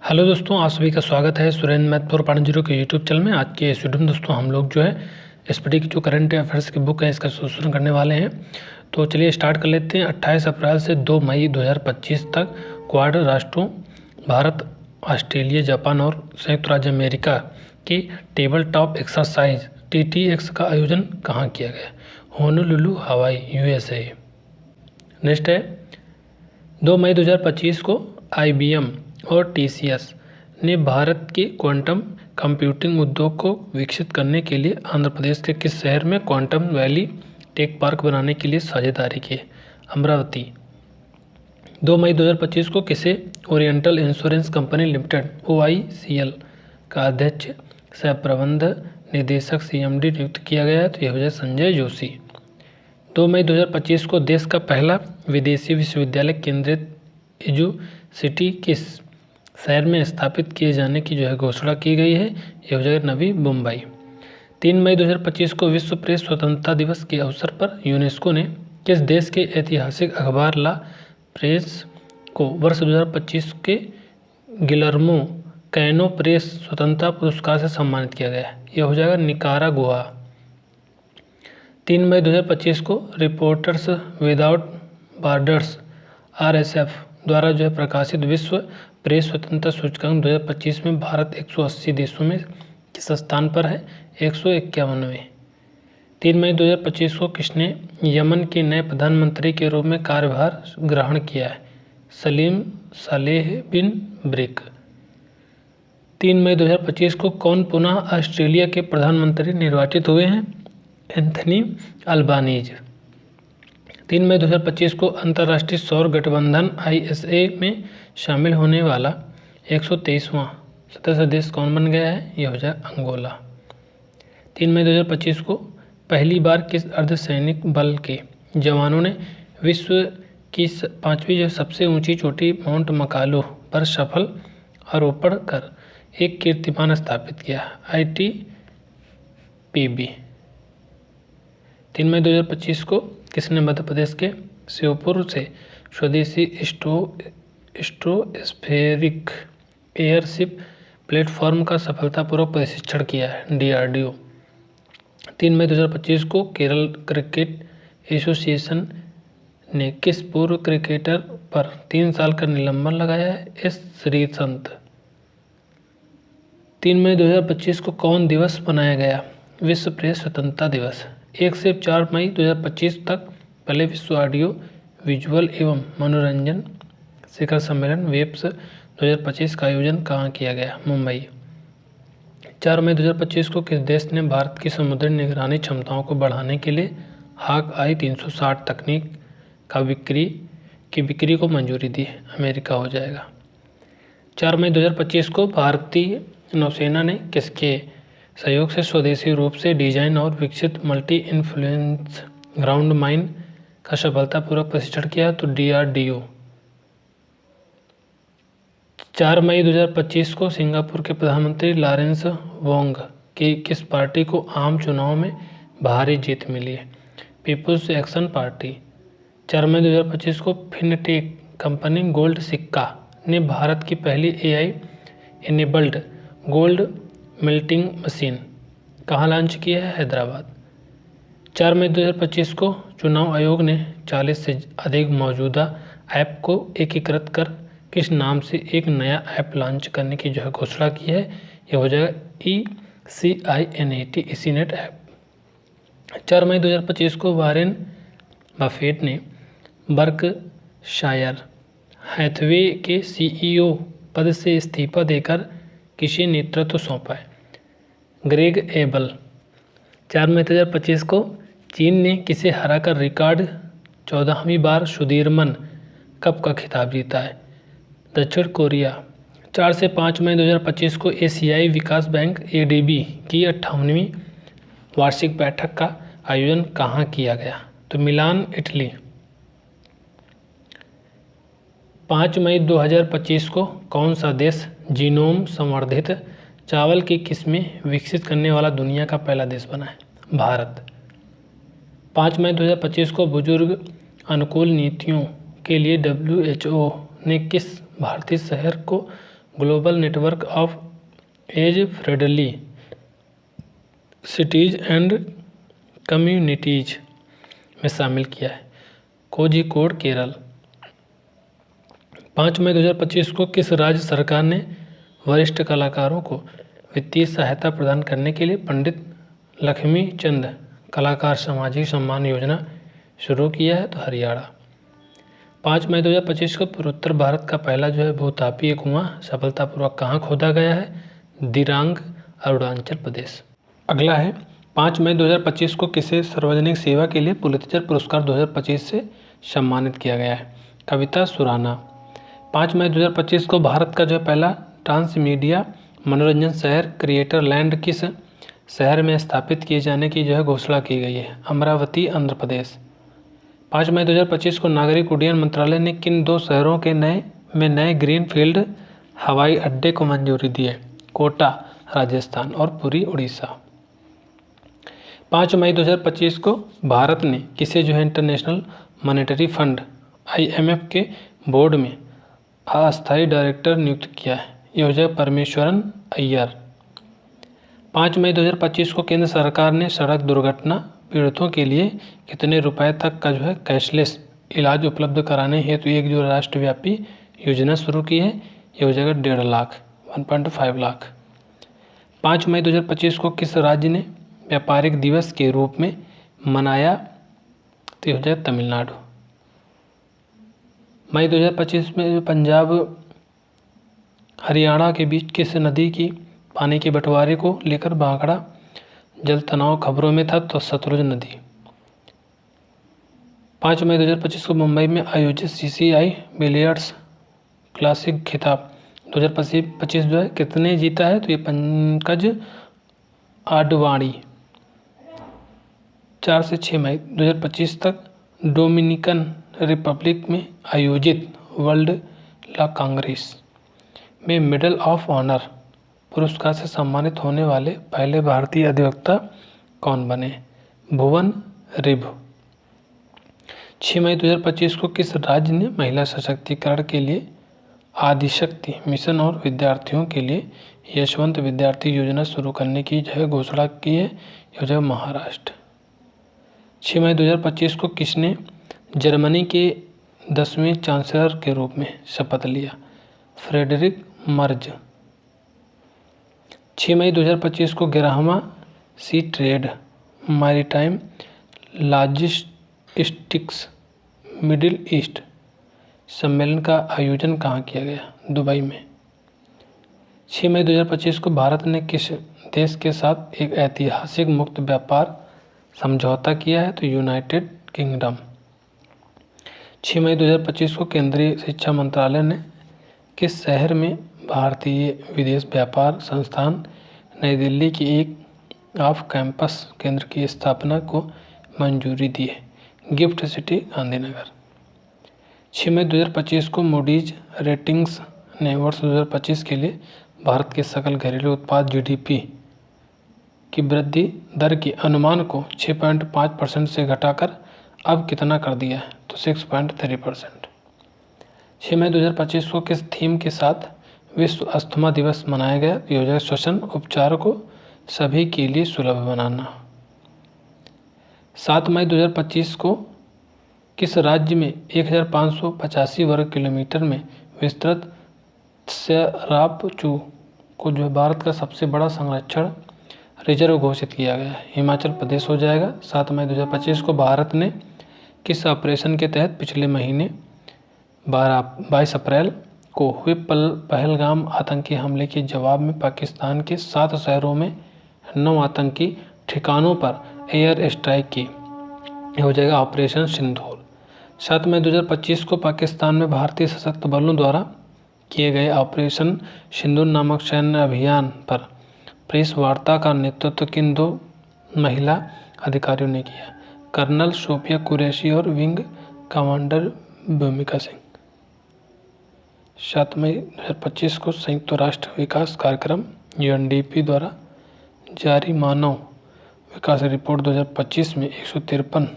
Hello दोस्तों, आप सभी का स्वागत है सुरेंद्र मैथ 4.0 के यूट्यूब चैनल में। आज के इस वीडियो में दोस्तों हम लोग जो है एसपीटी की जो करंट अफेयर्स की बुक है इसका सोल्यूशन करने वाले हैं। तो चलिए स्टार्ट कर लेते हैं। 28 अप्रैल से 2 मई 2025 तक क्वाड राष्ट्रों भारत, ऑस्ट्रेलिया, जापान और संयुक्त राज्य अमेरिका की टेबल टॉप एक्सरसाइज TTX का आयोजन कहाँ किया गया? होनोलुलु, हवाई, USA। नेक्स्ट है 2 मई 2025 को IBM और TCS ने भारत के क्वांटम कंप्यूटिंग उद्योग को विकसित करने के लिए आंध्र प्रदेश के किस शहर में क्वांटम वैली टेक पार्क बनाने के लिए साझेदारी की? अमरावती। 2 मई 2025 को किसे oriental insurance company limited OICL का अध्यक्ष सह प्रबंध निदेशक CMD नियुक्त किया गया है? तो यह हो जाए संजय जोशी। 2 मई 2025 को देश का पहला विदेशी विश्वविद्यालय केंद्रित एजुसिटी किस शहर में स्थापित किए जाने की जो है घोषणा की गई है? यह हो जाएगा नवी मुंबई। 3 मई 2025 को विश्व प्रेस स्वतंत्रता दिवस के अवसर पर यूनेस्को ने किस देश के ऐतिहासिक अखबार ला प्रेस को वर्ष 2025 के गिलर्मो कैनो प्रेस स्वतंत्रता पुरस्कार से सम्मानित किया गया है? यह हो जाएगा निकारागुआ। 3 मई 2025 को रिपोर्टर्स विदाउट बॉर्डर्स RSF द्वारा जो है प्रकाशित विश्व प्रेस स्वतंत्रता सूचकांक 2025 में भारत 180 देशों में किस स्थान पर है? 151वें। 3 मई 2025 को किसने यमन के नए प्रधानमंत्री के रूप में कार्यभार ग्रहण किया है? सलीम सालेह बिन ब्रिक। 3 मई 2025 को कौन पुनः ऑस्ट्रेलिया के प्रधानमंत्री निर्वाचित हुए हैं? Anthony Albanese. 3 मई 2025 को अंतर्राष्ट्रीय सौर गठबंधन ISA में शामिल होने वाला 123वां सदस्य देश कौन बन गया है? यह हो जाए अंगोला। 3 मई 2025 को पहली बार किस अर्धसैनिक बल के जवानों ने विश्व की 5वीं जो सबसे ऊंची चोटी माउंट मकालू पर सफल आरोपण कर एक कीर्तिमान स्थापित किया? ITPB। 3 मई 2025 को किसने मध्य प्रदेश के श्योपुर से स्वदेशी स्ट्रोस्फेरिक एयरशिप प्लेटफॉर्म का सफलतापूर्वक परीक्षण किया है? DRDO। 3 मई 2025 को केरल क्रिकेट एसोसिएशन ने किस पूर्व क्रिकेटर पर 3 साल का निलंबन लगाया है? S श्रीसंत। 3 मई 2025 को कौन दिवस मनाया गया? विश्व प्रेस स्वतंत्रता दिवस। 1 से 4 मई 2025 तक पहले विश्व ऑडियो विजुअल एवं मनोरंजन शिखर सम्मेलन वेब्स 2025 का आयोजन कहाँ किया गया? मुंबई। 4 मई 2025 को किस देश ने भारत की समुद्री निगरानी क्षमताओं को बढ़ाने के लिए HawkEye 360 तकनीक का बिक्री को मंजूरी दी? अमेरिका हो जाएगा। 4 मई 2025 को भारतीय नौसेना ने किसके सहयोग से स्वदेशी रूप से डिजाइन और विकसित मल्टी इन्फ्लुएंस ग्राउंड माइन का सफलतापूर्वक परीक्षण किया? तो DRDO। 4 मई 2025 को सिंगापुर के प्रधानमंत्री लॉरेंस वोंग की किस पार्टी को आम चुनाव में भारी जीत मिली है? People's action party. 4 मई 2025 को फिनटेक कंपनी गोल्ड सिक्का ने भारत की पहली AI enabled gold melting machine कहाँ लॉन्च किया है? हैदराबाद। 4 मई 2025 को चुनाव आयोग ने 40 से अधिक मौजूदा ऐप को एकीकृत कर किस नाम से एक नया ऐप लॉन्च करने की जो है घोषणा की है? यह हो जाएगा ECINET ऐप। 4 मई 2025 को वारेन बफेट ने बर्कशायर हैथवे के CEO पद से इस्तीफा देकर किसे नेतृत्व सौंपा है? Greg able. 4 मई 2025 को चीन ने किसे हराकर रिकॉर्ड 14वीं बार सुदीरमन कप का खिताब जीता है? दक्षिण कोरिया। 4 से 5 मई 2025 को एशियाई विकास बैंक ADB की 58वीं वार्षिक बैठक का आयोजन कहाँ किया गया? तो मिलान, इटली। 5 मई 2025 को कौन सा देश जीनोम संवर्धित चावल की किस्में विकसित करने वाला दुनिया का पहला देश बना है? भारत। 5 मई 2025 को बुजुर्ग अनुकूल नीतियों के लिए WHO ने किस भारतीय शहर को Global Network of Age Friendly Cities and Communities में शामिल किया है। कोझिकोड केरल। 5 मई 2025 को किस राज्य सरकार ने वरिष्ठ कलाकारों को वित्तीय सहायता प्रदान करने के लिए पंडित लक्ष्मीचंद कलाकार सामाजिक सम्मान योजना शुरू किया है? तो हरियाणा। 5 मई 2025 को पूर्वोत्तर भारत का पहला भूतापीय कुआं सफलतापूर्वक कहाँ खोदा गया है? दिरांग, अरुणाचल प्रदेश। अगला है 5 मई 2025 को किसे सार्वजनिक सेवा के लिए पुलित्जर पुरस्कार 2025 से सम्मानित किया गया है? कविता सुराना। 5 मई 2025 को भारत का पहला ट्रांसमीडिया मनोरंजन शहर क्रिएटर लैंड किस शहर में स्थापित किए जाने की घोषणा की गई है? अमरावती, आंध्र प्रदेश। 5 मई 2025 को नागरिक उड्डयन मंत्रालय ने किन 2 शहरों के नए ग्रीन फील्ड हवाई अड्डे को मंजूरी दी है? कोटा, राजस्थान और पुरी, उड़ीसा। 5 मई 2025 को भारत ने किसे इंटरनेशनल मॉनेटरी फंड IMF के बोर्ड में अस्थायी डायरेक्टर नियुक्त किया है? यह परमेश्वरन अय्यर। 5 मई 2025 को केंद्र सरकार ने सड़क दुर्घटना पीड़ितों के लिए कितने रुपए तक का कैशलेस इलाज उपलब्ध कराने हेतु एक राष्ट्रव्यापी योजना शुरू की है? यह हो जाएगा 1.5 लाख, 1.5 लाख। 5 मई 2025 को किस राज्य ने व्यापारिक दिवस के रूप में मनाया? तो यह हो जाएगा तमिलनाडु। मई 2025 में पंजाब हरियाणा के बीच किस नदी की पानी के बंटवारे को लेकर भाखड़ा जल तनाव खबरों में था? तो सतलुज नदी। 5 मई 2025 को मुंबई में आयोजित CCI बिलियर्ड्स क्लासिक खिताब 2025 कितने जीता है? तो ये पंकज आडवाणी। 4 से 6 मई 2025 तक डोमिनिकन रिपब्लिक में आयोजित वर्ल्ड ला कांग्रेस में मेडल ऑफ ऑनर पुरस्कार से सम्मानित होने वाले पहले भारतीय अधिवक्ता कौन बने? भुवन रिभ। 6 मई 2025 को किस राज्य ने महिला सशक्तिकरण के लिए आदिशक्ति मिशन और विद्यार्थियों के लिए यशवंत विद्यार्थी योजना शुरू करने की घोषणा की है? यह महाराष्ट्र। 6 मई 2025 को किसने जर्मनी के 10वें चांसलर के रूप में शपथ लिया? Friedrich Merz. 6 मई 2025 को 11वां sea trade maritime logistics middle east सम्मेलन का आयोजन कहाँ किया गया? दुबई में। 6 मई 2025 को भारत ने किस देश के साथ एक ऐतिहासिक मुक्त व्यापार समझौता किया है? तो यूनाइटेड किंगडम। 6 मई 2025 को केंद्रीय शिक्षा मंत्रालय ने किस शहर में भारतीय विदेश व्यापार संस्थान नई दिल्ली की एक ऑफ कैंपस केंद्र की स्थापना को मंजूरी दी है? Gift city, Gandhinagar. 6 मई 2025 को मूडीज रेटिंग्स ने वर्ष 2025 के लिए भारत के सकल घरेलू उत्पाद GDP की वृद्धि दर के अनुमान को 6.5% से घटाकर अब कितना कर दिया है? तो 6.3%। 6 मई 2025 को किस थीम के साथ विश्व अस्थमा दिवस मनाया गया? योजना श्वसन उपचार को सभी के लिए सुलभ बनाना। 7 मई 2025 को किस राज्य में 1585 वर्ग किलोमीटर में विस्तृत सेरापचू को भारत का सबसे बड़ा संरक्षण रिजर्व घोषित किया गया है? हिमाचल प्रदेश हो जाएगा। 7 मई 2025 को भारत ने किस ऑपरेशन के तहत पिछले महीने 22 अप्रैल को हुए पहलगाम आतंकी हमले के जवाब में पाकिस्तान के 7 शहरों में 9 आतंकी ठिकानों पर एयर स्ट्राइक की? हो जाएगा ऑपरेशन सिंदूर। 7 मई 2025 को पाकिस्तान में भारतीय सशस्त्र बलों द्वारा किए गए ऑपरेशन सिंदूर नामक सैन्य अभियान पर प्रेस वार्ता का नेतृत्व किन 2 महिला अधिकारियों ने किया? कर्नल सोफिया कुरैशी और विंग कमांडर भूमिका सिंह। 7 मई 2025 को संयुक्त राष्ट्र विकास कार्यक्रम UNDP द्वारा जारी मानव विकास रिपोर्ट 2025 में 153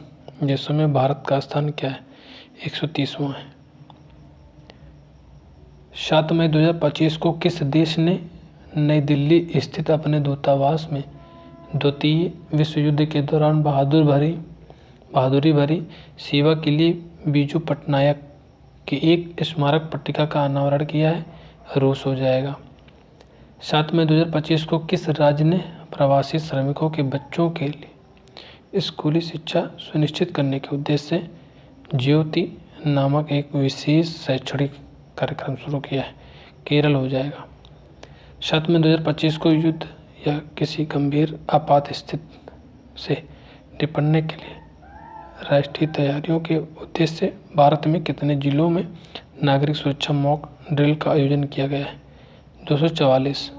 देशों में भारत का स्थान क्या है? 130वां है। 7 मई 2025 को किस देश ने नई दिल्ली स्थित अपने दूतावास में द्वितीय विश्व युद्ध के दौरान बहादुरी भरी सेवा के लिए बीजू पटनायक की एक स्मारक पट्टिका का अनावरण किया है? रूस हो जाएगा। 7 मई 2025 को किस राज्य ने प्रवासी श्रमिकों के बच्चों के लिए स्कूली शिक्षा सुनिश्चित करने के उद्देश्य से ज्योति नामक एक विशेष शैक्षणिक कार्यक्रम शुरू किया है? केरल हो जाएगा। 7 मई 2025 को युद्ध या किसी गंभीर आपात स्थिति से निपटने के लिए राष्ट्रीय तैयारियों के उद्देश्य से भारत में कितने जिलों में नागरिक सुरक्षा मॉक ड्रिल का आयोजन किया गया है? 244।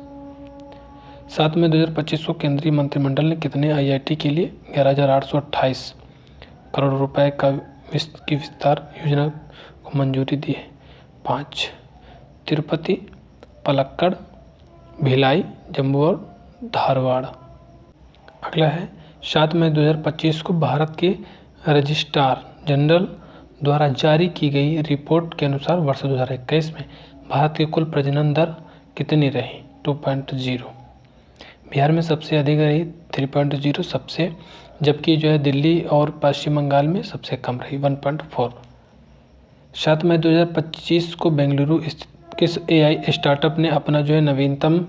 7 मई 2025 को केंद्रीय मंत्रिमंडल ने कितने आईआईटी के लिए 11,828 करोड़ रुपए की विस्तार योजना को मंजूरी दी है? 5। तिरुपति, पलक्कड़, भिलाई, जम्मू और धारवाड़। अगला है 7 मई 2025 को भारत के रजिस्ट्रार जनरल द्वारा जारी की गई रिपोर्ट के अनुसार वर्ष 2021 में भारत की कुल प्रजनन दर कितनी रही? 2.0। बिहार में सबसे अधिक रही 3.0 सबसे, जबकि दिल्ली और पश्चिम बंगाल में सबसे कम रही 1.4। 7 मई 2025 को बेंगलुरु स्थित किस एआई स्टार्टअप ने अपना नवीनतम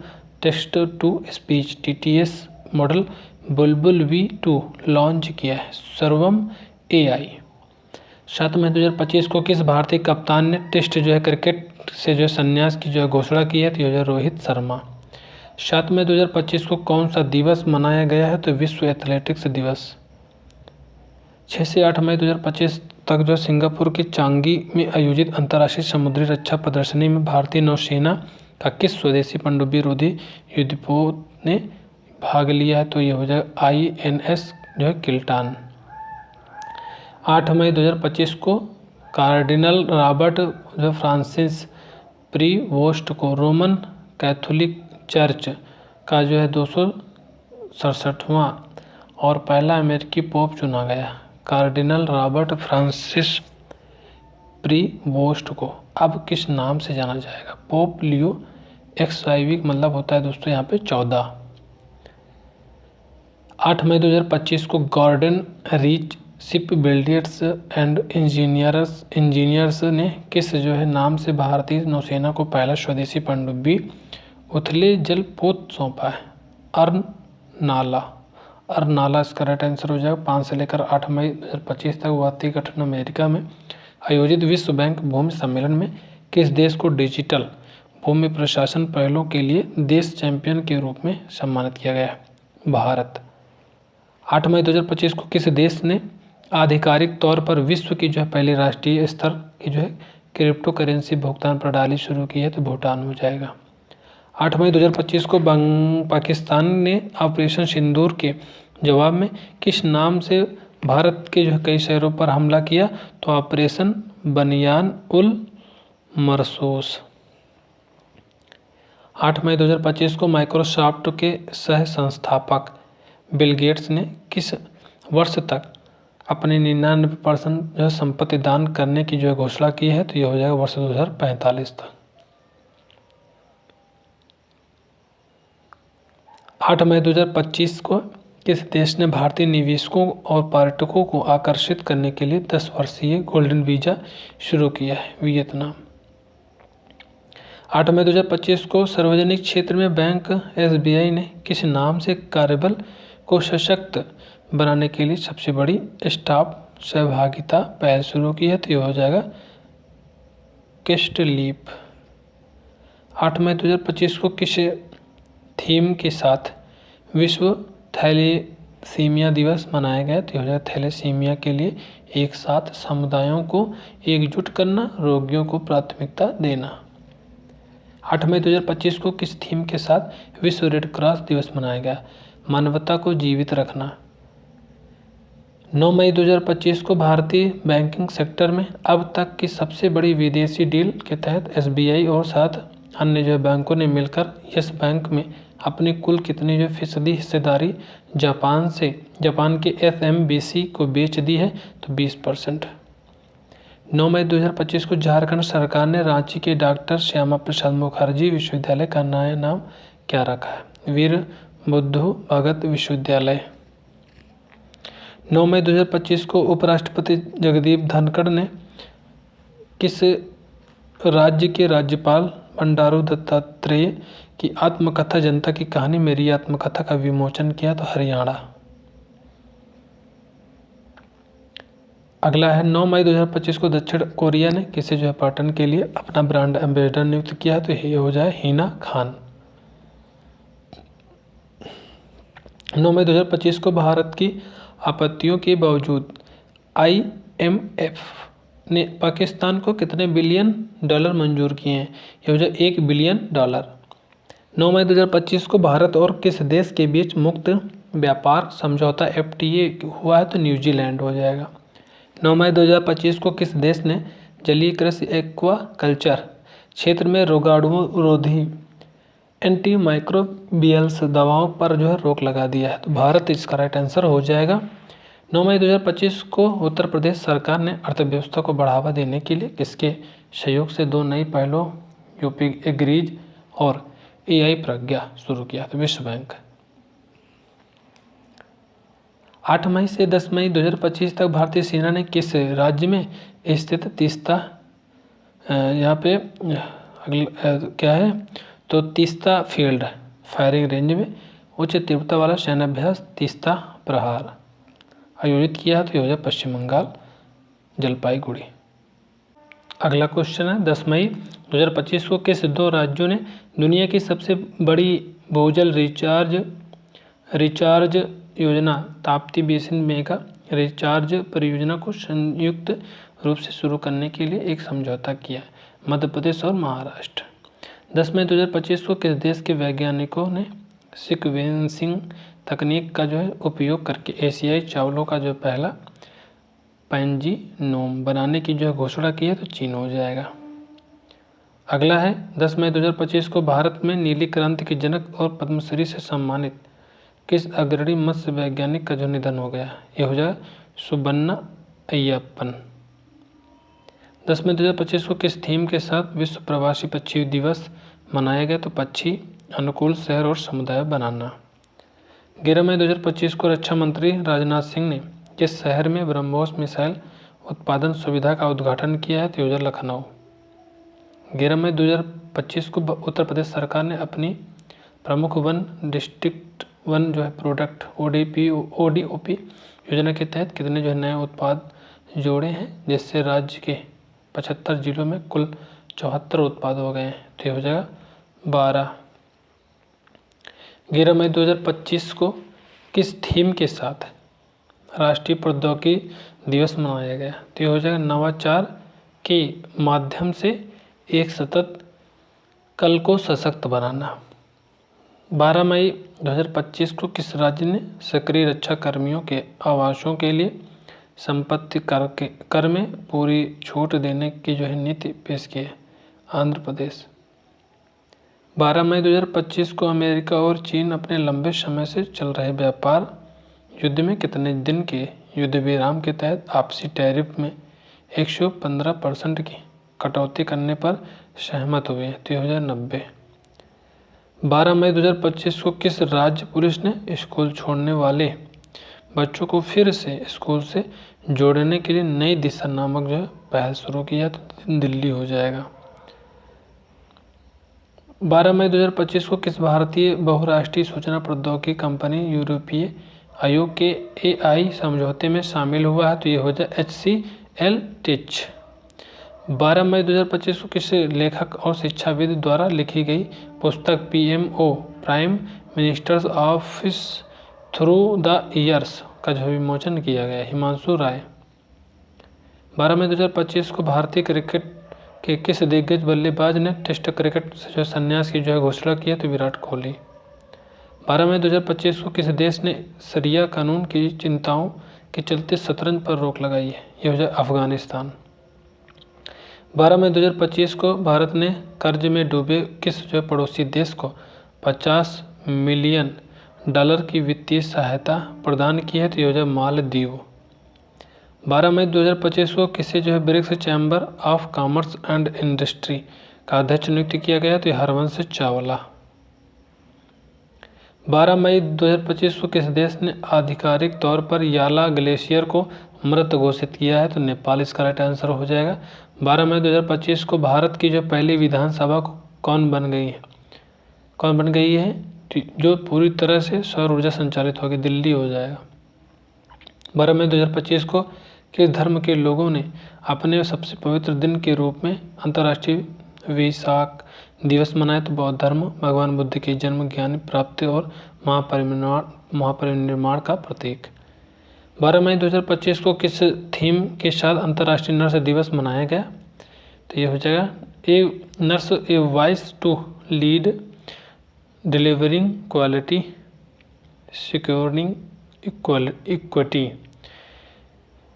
text to speech TTS model Bulbul V2 launch किया है? सर्वम एआई। 7 मई 2025 को किस भारतीय कप्तान ने टेस्ट क्रिकेट से संन्यास की घोषणा की है? तो रोहित शर्मा। 7 मई 2025 को कौन सा दिवस मनाया गया है? तो विश्व एथलेटिक्स दिवस। 6 से 8 मई 2025 तक सिंगापुर के चांगी में आयोजित अंतर्राष्ट्रीय समुद्री रक्षा प्रदर्शनी में भारतीय नौसेना का किस स्वदेशी पनडुब्बी रोधी युद्धपोत ने भाग लिया है? तो ये हो जाएगा INS किल्टान। 8 मई 2025 को कार्डिनल रॉबर्ट फ्रांसिस प्रीवोस्ट को रोमन कैथोलिक चर्च का 267वां और पहला अमेरिकी पोप चुना गया। कार्डिनल रॉबर्ट फ्रांसिस प्रीवोस्ट को अब किस नाम से जाना जाएगा? पोप लियो XIV मतलब होता है दोस्तों यहाँ पे 14। 8 मई 2025 को Garden Reach ship builders and engineers ने किस नाम से भारतीय नौसेना को पहला स्वदेशी पनडुब्बी उथले जल पोत सौंपा है? अर्नाला इसका राइट आंसर हो जाएगा। 5 से लेकर 8 मई 2025 तक भारतीय गठन अमेरिका में आयोजित विश्व बैंक भूमि सम्मेलन में किस देश को डिजिटल भूमि प्रशासन पहलों के लिए देश चैंपियन के रूप में सम्मानित किया गया? भारत। 8 मई 2025 को किस देश ने आधिकारिक तौर पर विश्व की पहली राष्ट्रीय स्तर की क्रिप्टो करेंसी भुगतान प्रणाली शुरू की है? तो भूटान हो जाएगा। 8 मई 2025 को पाकिस्तान ने ऑपरेशन सिंदूर के जवाब में किस नाम से भारत के कई शहरों पर हमला किया? तो ऑपरेशन बनियान उल मरसूस। 8 मई 2025 को माइक्रोसॉफ्ट के सह संस्थापक बिल गेट्स ने किस वर्ष तक अपनी 99% संपत्ति दान करने की घोषणा की है? तो यह हो जाएगा वर्ष 2045 तक। 8 मई 2025 को किस देश ने भारतीय निवेशकों और पर्यटकों को आकर्षित करने के लिए 10 वर्षीय गोल्डन वीज़ा शुरू किया है? वियतनाम। 8 मई 2025 को सार्वजनिक क्षेत्र में बैंक SBI ने किस नाम से कार्यबल को सशक्त बनाने के लिए सबसे बड़ी स्टाफ सहभागिता पहल शुरू की है? तो यह हो जाएगा कैस्टलीप। 8 मई 2025 को किस थीम के साथ विश्व थैलेसीमिया दिवस मनाया गया? तो यह हो जाएगा थैलेसीमिया के लिए एक साथ समुदायों को एकजुट करना, रोगियों को प्राथमिकता देना। 8 मई 2025 को किस थीम के साथ विश्व रेड क्रॉस दिवस मनाया गया? मानवता को जीवित रखना। 9 मई 2025 को भारतीय बैंकिंग सेक्टर में अब तक की सबसे बड़ी विदेशी डील के तहत SBI और 7 अन्य बैंकों ने मिलकर यस बैंक में अपनी कुल कितनी फीसदी हिस्सेदारी जापान के SMBC को बेच दी है? तो 20%। 9 मई 2025 को झारखंड सरकार ने रांची के डॉक्टर श्यामा प्रसाद मुखर्जी विश्वविद्यालय का नया नाम क्या रखा है? वीर बुद्धू भगत विश्वविद्यालय। 9 मई 2025 को उपराष्ट्रपति जगदीप धनखड़ ने किस राज्य के राज्यपाल बंडारू दत्तात्रेय की आत्मकथा जनता की कहानी मेरी आत्मकथा का विमोचन किया? तो हरियाणा। अगला है 9 मई 2025 को दक्षिण कोरिया ने किसे जो है पर्यटन के लिए अपना ब्रांड एम्बेसडर नियुक्त किया? तो ये हो जाए हिना खान। 9 मई 2025 को भारत की आपत्तियों के बावजूद IMF ने पाकिस्तान को कितने बिलियन डॉलर मंजूर किए हैं? ये हो जाए $1 बिलियन। 9 मई 2025 को भारत और किस देश के बीच मुक्त व्यापार समझौता FTA हुआ है? तो न्यूजीलैंड हो जाएगा। 9 मई 2025 को किस देश ने जलीय कृषि एक्वाकल्चर क्षेत्र में रोगाणु रोधी एंटीमाइक्रोबियल्स दवाओं पर जो है रोक लगा दिया है? तो भारत इसका राइट आंसर हो जाएगा। 9 मई 2025 को उत्तर प्रदेश सरकार ने अर्थव्यवस्था को बढ़ावा देने के लिए किसके सहयोग से 2 नई पहलों यूपी एग्रीज और AI प्रज्ञा शुरू किया? तो विश्व बैंक। 8 मई से 10 मई 2025 तक भारतीय सेना ने किस राज्य में स्थित तीस्ता यहाँ पे क्या है तो तीस्ता फील्ड फायरिंग रेंज में उच्च तीव्रता वाला सैन्याभ्यास तीस्ता प्रहार आयोजित किया? तो ये हो जाए पश्चिम बंगाल जलपाईगुड़ी। अगला क्वेश्चन है 10 मई 2025 को किस 2 राज्यों ने दुनिया की सबसे बड़ी भूजल रिचार्ज योजना ताप्ती बेसिन मेगा रिचार्ज परियोजना को संयुक्त रूप से शुरू करने के लिए एक समझौता किया? मध्य प्रदेश और महाराष्ट्र। 10 मई 2025 को किस देश के वैज्ञानिकों ने सीक्वेंसिंग तकनीक का जो है उपयोग करके एशियाई चावलों का जो पहला पैनजीनोम बनाने की जो है घोषणा की है? तो चीन हो जाएगा। अगला है 10 मई 2025 को भारत में नीली क्रांति के जनक और पद्मश्री से सम्मानित किस अग्रणी मत्स्य वैज्ञानिक का जो निधन हो गया? ये हो जाएगा सुबन्ना अय्यप्पन। 10 मई 2025 को किस थीम के साथ विश्व प्रवासी पक्षी दिवस मनाया गया? तो पक्षी अनुकूल शहर और समुदाय बनाना। 11 मई 2025 को रक्षा मंत्री राजनाथ सिंह ने किस शहर में ब्रह्मोस मिसाइल उत्पादन सुविधा का उद्घाटन किया है? तो ये हो जाए लखनऊ। 11 मई 2025 को उत्तर प्रदेश सरकार ने अपनी प्रमुख वन डिस्ट्रिक्ट वन जो है प्रोडक्ट ODOP योजना के तहत कितने जो है नए उत्पाद जोड़े हैं, जिससे राज्य के 75 जिलों में कुल 74 उत्पाद हो गए हैं? तो ये हो जाएगा 12। 11 मई 2025 को किस थीम के साथ राष्ट्रीय प्रौद्योगिकी दिवस मनाया गया? तो ये हो जाएगा नवाचार के माध्यम से एक सतत कल को सशक्त बनाना। 12 मई 2025 को किस राज्य ने सक्रिय रक्षा कर्मियों के आवासों के लिए संपत्ति कर में पूरी छूट देने की जो है नीति पेश की है? आंध्र प्रदेश। 12 मई 2025 को अमेरिका और चीन अपने लंबे समय से चल रहे व्यापार युद्ध में कितने दिन के युद्ध विराम के तहत आपसी टैरिफ में 115% की कटौती करने पर सहमत हुए? तो ये हो जाए 90। 12 मई 2025 को किस राज्य पुलिस ने स्कूल छोड़ने वाले बच्चों को फिर से स्कूल से जोड़ने के लिए नई दिशा नामक जो है पहल शुरू किया? तो दिल्ली हो जाएगा। 12 मई 2025 को किस भारतीय बहुराष्ट्रीय सूचना प्रौद्योगिकी कंपनी यूरोपीय आयोग के AI समझौते में शामिल हुआ है? तो ये हो जाए HCL टिच। 12 मई 2025 को किस लेखक और शिक्षाविद द्वारा लिखी गई पुस्तक PMO prime minister's office through the years का जो विमोचन किया गया? हिमांशु राय। 12 मई 2025 को भारतीय क्रिकेट के किस दिग्गज बल्लेबाज ने टेस्ट क्रिकेट से जो संन्यास की जो है घोषणा की है? तो विराट कोहली। 12 मई 2025 को किस देश ने शरिया कानून की चिंताओं के चलते शतरंज पर रोक लगाई है? ये हो जाए अफगानिस्तान। 12 मई 2025 को भारत ने कर्ज में डूबे किस जो पड़ोसी देश को $50 मिलियन की वित्तीय सहायता प्रदान की है? तो ये हो जाए मालदीव। 12 मई 2025 को किसे जो है BRICS Chamber of Commerce and Industry का अध्यक्ष नियुक्त किया गया, तो हरवंश चावला। 12 मई 2025 को किस देश ने आधिकारिक तौर पर याला ग्लेशियर को मृत घोषित किया है, तो नेपाल इसका राइट आंसर हो जाएगा। 12 मई 2025 को भारत की जो पहली विधानसभा कौन बन गई है, जो पूरी तरह से सौर ऊर्जा संचालित होगी, दिल्ली हो जाएगा। 12 मई 2025 को किस धर्म के लोगों ने अपने सबसे पवित्र दिन के रूप में अंतर्राष्ट्रीय विसाख दिवस मनाया, तो बौद्ध धर्म भगवान बुद्ध के जन्म, ज्ञान प्राप्ति और महापरिनिर्वाण का प्रतीक। 12 मई 2025 को किस थीम के साथ अंतर्राष्ट्रीय नर्स दिवस मनाया गया, तो ये हो जाएगा a nurse a voice to lead delivering quality securing equity.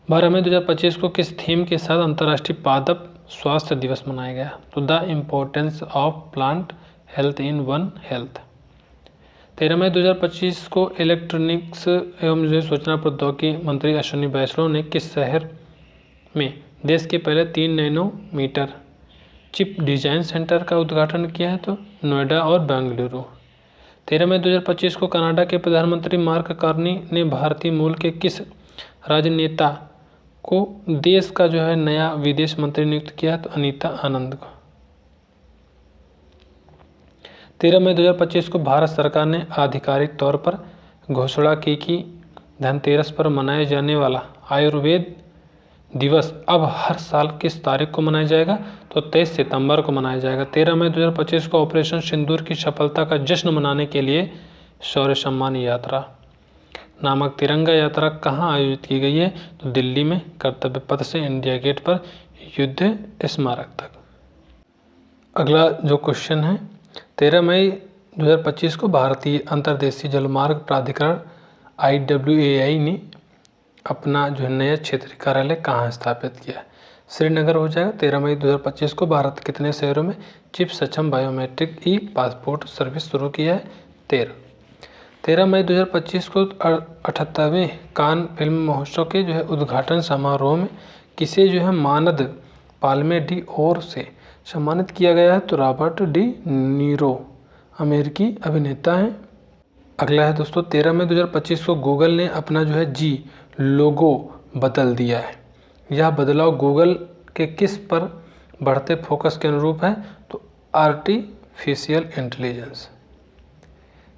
12 मई 2025 को किस थीम के साथ अंतर्राष्ट्रीय पादप स्वास्थ्य दिवस मनाया गया, तो the importance of plant health in one health. 13 मई 2025 को इलेक्ट्रॉनिक्स एवं सूचना प्रौद्योगिकी मंत्री अश्विनी वैष्णव ने किस शहर में देश के पहले 3 नैनोमीटर चिप डिजाइन सेंटर का उद्घाटन किया है, तो नोएडा और बेंगलुरु। 13 मई 2025 को कनाडा के प्रधानमंत्री मार्क कार्नी ने भारतीय मूल के किस राजनेता को देश का जो है नया विदेश मंत्री नियुक्त किया, तो अनीता आनंद को। 13 मई 2025 को भारत सरकार ने आधिकारिक तौर पर घोषणा की कि धनतेरस पर मनाया जाने वाला आयुर्वेद दिवस अब हर साल किस तारीख को मनाया जाएगा, तो 23 सितंबर को मनाया जाएगा। 13 मई 2025 को ऑपरेशन सिंदूर की सफलता का जश्न मनाने के लिए शौर्य सम्मान यात्रा नामक तिरंगा यात्रा कहाँ आयोजित की गई है, तो दिल्ली में कर्तव्य पथ से इंडिया गेट पर युद्ध स्मारक तक। अगला जो क्वेश्चन है, 13 मई 2025 को भारतीय अंतर्देशीय जलमार्ग प्राधिकरण IWAI ने अपना जो है नया क्षेत्रीय कार्यालय कहाँ स्थापित किया है, श्रीनगर हो जाएगा। 13 मई 2025 को भारत कितने शहरों में चिप सक्षम बायोमेट्रिक ई पासपोर्ट सर्विस शुरू किया है, 13 मई 2025 को 78वें कान फिल्म महोत्सव के जो है उद्घाटन समारोह में किसे जो है मानद पाल्मे डी ओर से सम्मानित किया गया है, तो रॉबर्ट डी नीरो अमेरिकी अभिनेता हैं। अगला है दोस्तों, 13 मई 2025 को गूगल ने अपना जो है जी लोगो बदल दिया है। यह बदलाव गूगल के किस पर बढ़ते फोकस के अनुरूप है, तो आर्टिफिशियल इंटेलिजेंस।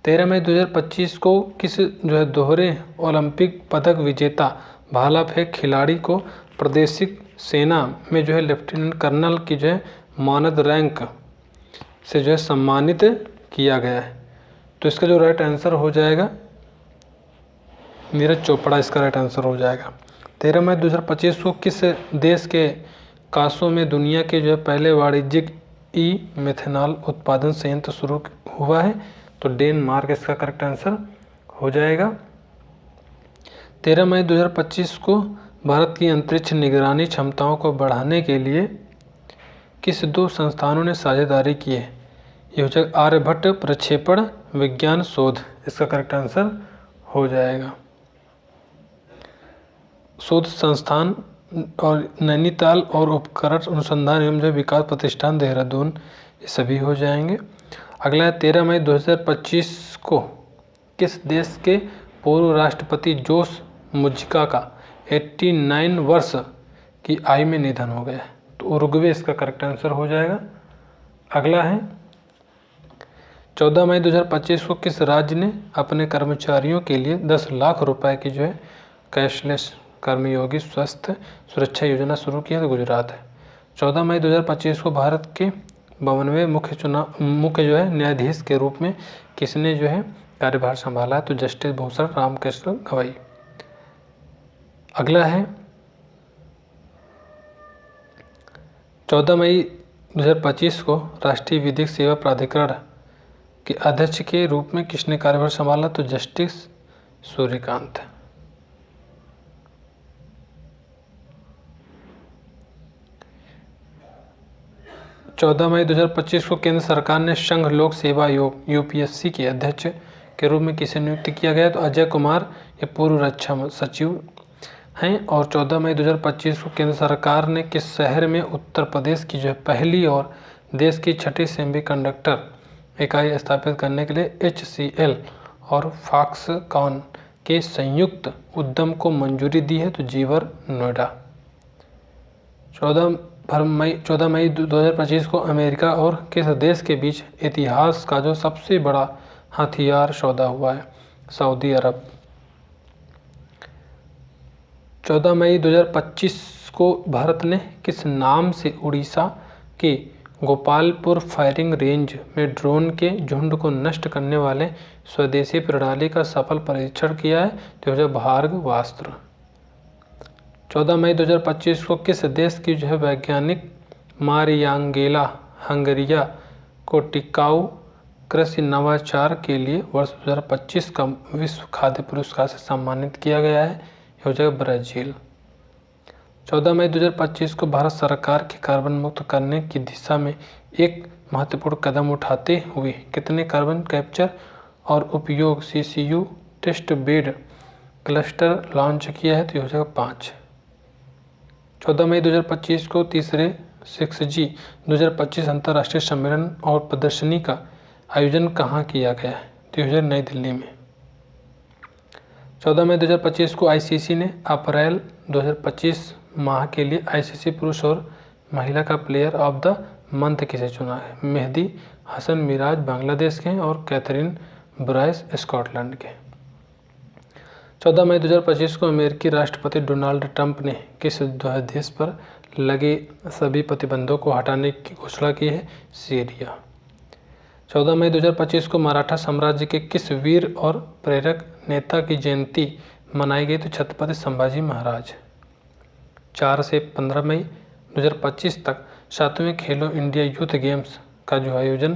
13 मई 2025 को किस जो है दोहरे ओलंपिक पदक विजेता भाला फेंक खिलाड़ी को प्रादेशिक सेना में जो है लेफ्टिनेंट कर्नल की जो है मानद रैंक से जो है सम्मानित किया गया है, तो इसका जो राइट आंसर हो जाएगा नीरज चोपड़ा, इसका राइट आंसर हो जाएगा। 13 मई 2025 को किस देश के कासो में दुनिया के जो है पहले वाणिज्यिक ई मेथनॉल उत्पादन संयंत्र शुरू हुआ है, तो डेनमार्क इसका करेक्ट आंसर हो जाएगा। 13 मई 2025 को भारत की अंतरिक्ष निगरानी क्षमताओं को बढ़ाने के लिए किस 2 संस्थानों ने साझेदारी की है, ये हो जाएगा आर्यभट्ट प्रक्षेपण विज्ञान शोध, इसका करेक्ट आंसर हो जाएगा। शोध संस्थान और नैनीताल और उपकरण अनुसंधान एवं जो विकास प्रतिष्ठान देहरादून, ये सभी हो जाएंगे। अगला है 13 मई 2025 को किस देश के पूर्व राष्ट्रपति जोस मुजिका का 89 वर्ष की आयु में निधन हो गया, तो उरुग्वे इसका करेक्ट आंसर हो जाएगा। अगला है 14 मई 2025 को किस राज्य ने अपने कर्मचारियों के लिए 10 लाख रुपए की जो है कैशलेस कर्मयोगी स्वास्थ्य सुरक्षा योजना शुरू किया, तो गुजरात है। 14 मई 2025 को भारत के 52वें मुख्य जो है न्यायाधीश के रूप में किसने जो है कार्यभार संभाला है, तो जस्टिस भूषण रामकृष्ण गवई। अगला है 14 मई 2025 को राष्ट्रीय विधिक सेवा प्राधिकरण के अध्यक्ष के रूप में किसने कार्यभार संभाला, तो जस्टिस सूर्यकांत। चौदह मई 2025 को केंद्र सरकार ने संघ लोक सेवा आयोग UPSC के अध्यक्ष के रूप में किसे नियुक्त किया गया, तो अजय कुमार, ये पूर्व रक्षा सचिव हैं। और 14 मई 2025 को केंद्र सरकार ने किस शहर में उत्तर प्रदेश की जो है पहली और देश की छठी सेमीकंडक्टर इकाई स्थापित करने के लिए HCL और फॉक्सकॉन के संयुक्त उद्यम को मंजूरी दी है? तो जीवर, नोएडा। 14 मई 2025 को अमेरिका और किस देश के बीच इतिहास का जो सबसे बड़ा हथियार सौदा हुआ है? सऊदी अरब। 14 मई 2025 को भारत ने किस नाम से उड़ीसा के गोपालपुर फायरिंग रेंज में ड्रोन के झुंड को नष्ट करने वाले स्वदेशी प्रणाली का सफल परीक्षण किया है? तो हो जाए भार्गवास्त्र। 14 मई 2025 को किस देश की जो है वैज्ञानिक मारियांगेला हंगरिया को टिकाऊ कृषि नवाचार के लिए वर्ष 2025 का विश्व खाद्य पुरस्कार से सम्मानित किया गया है? हो जाएगा ब्राज़ील। 14 मई 2025 को भारत सरकार के कार्बन मुक्त करने की दिशा में एक महत्वपूर्ण कदम उठाते हुए कितने कार्बन कैप्चर और उपयोग CCU test bed cluster launch किया है? तो हो जाएगा 5। 14 मई 2025 को तीसरे 6G 2025 अंतर्राष्ट्रीय सम्मेलन और प्रदर्शनी का आयोजन कहाँ किया गया है? तो हो जाएगा नई दिल्ली में। 14 मई 2025 को ICC ने अप्रैल 2025 माह के लिए ICC पुरुष और महिला का प्लेयर ऑफ द मंथ किसे चुना है? मेहदी हसन मिराज बांग्लादेश के और कैथरीन ब्राइस स्कॉटलैंड के। 14 मई 2025 को अमेरिकी राष्ट्रपति डोनाल्ड ट्रंप ने किस देश पर लगे सभी प्रतिबंधों को हटाने की घोषणा की है? सीरिया। 14 मई 2025 को मराठा साम्राज्य के किस वीर और प्रेरक नेता की जयंती मनाई गई? तो छत्रपति संभाजी महाराज। 4 से 15 मई 2025 तक 7वें खेलो इंडिया यूथ गेम्स का जो आयोजन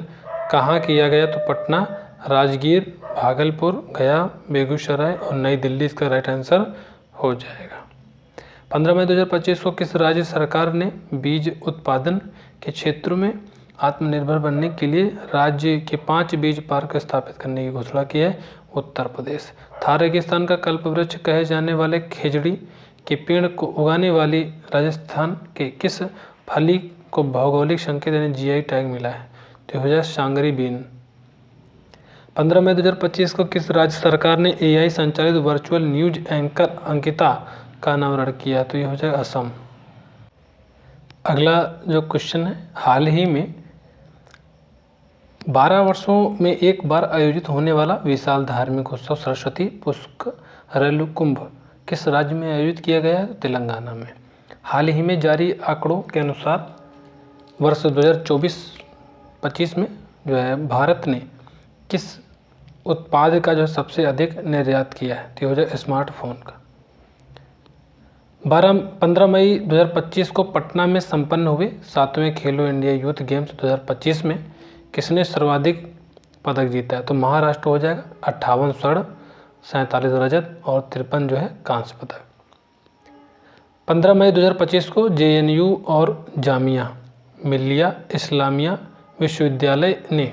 कहाँ किया गया? तो पटना, राजगीर, भागलपुर, गया, बेगूसराय और नई दिल्ली इसका राइट आंसर हो जाएगा। 15 मई 2025 को किस राज्य सरकार ने बीज उत्पादन के क्षेत्रों में आत्मनिर्भर बनने के लिए राज्य के 5 बीज पार्क स्थापित करने की घोषणा की है? उत्तर प्रदेश। थार रेगिस्तान का कल्पवृक्ष कहे जाने वाले खेजड़ी के पेड़ को उगाने वाली राजस्थान के किस फली को भौगोलिक संकेत यानी GI टैग मिला है? तो हो जाए शांगरी बीन। 15 मई 2025 को किस राज्य सरकार ने AI संचालित वर्चुअल न्यूज एंकर अंकिता का अनावरण किया? तो ये हो जाएगा असम। अगला जो क्वेश्चन है, हाल ही में 12 वर्षों में एक बार आयोजित होने वाला विशाल धार्मिक उत्सव सरस्वती पुष्कर कुंभ किस राज्य में आयोजित किया गया है? तेलंगाना में। हाल ही में जारी आंकड़ों के अनुसार वर्ष 2024-25 में जो है भारत ने किस उत्पाद का जो सबसे अधिक निर्यात किया है? तो हो जाए स्मार्टफोन का। 15 मई 2025 को पटना में संपन्न हुए 7वें खेलो इंडिया यूथ गेम्स 2025 में किसने सर्वाधिक पदक जीता है? तो महाराष्ट्र हो जाएगा। 58 स्वर्ण, 47 रजत और 53 जो है कांस्य पदक। 15 मई 2025 को JNU और जामिया मिल्लिया इस्लामिया विश्वविद्यालय ने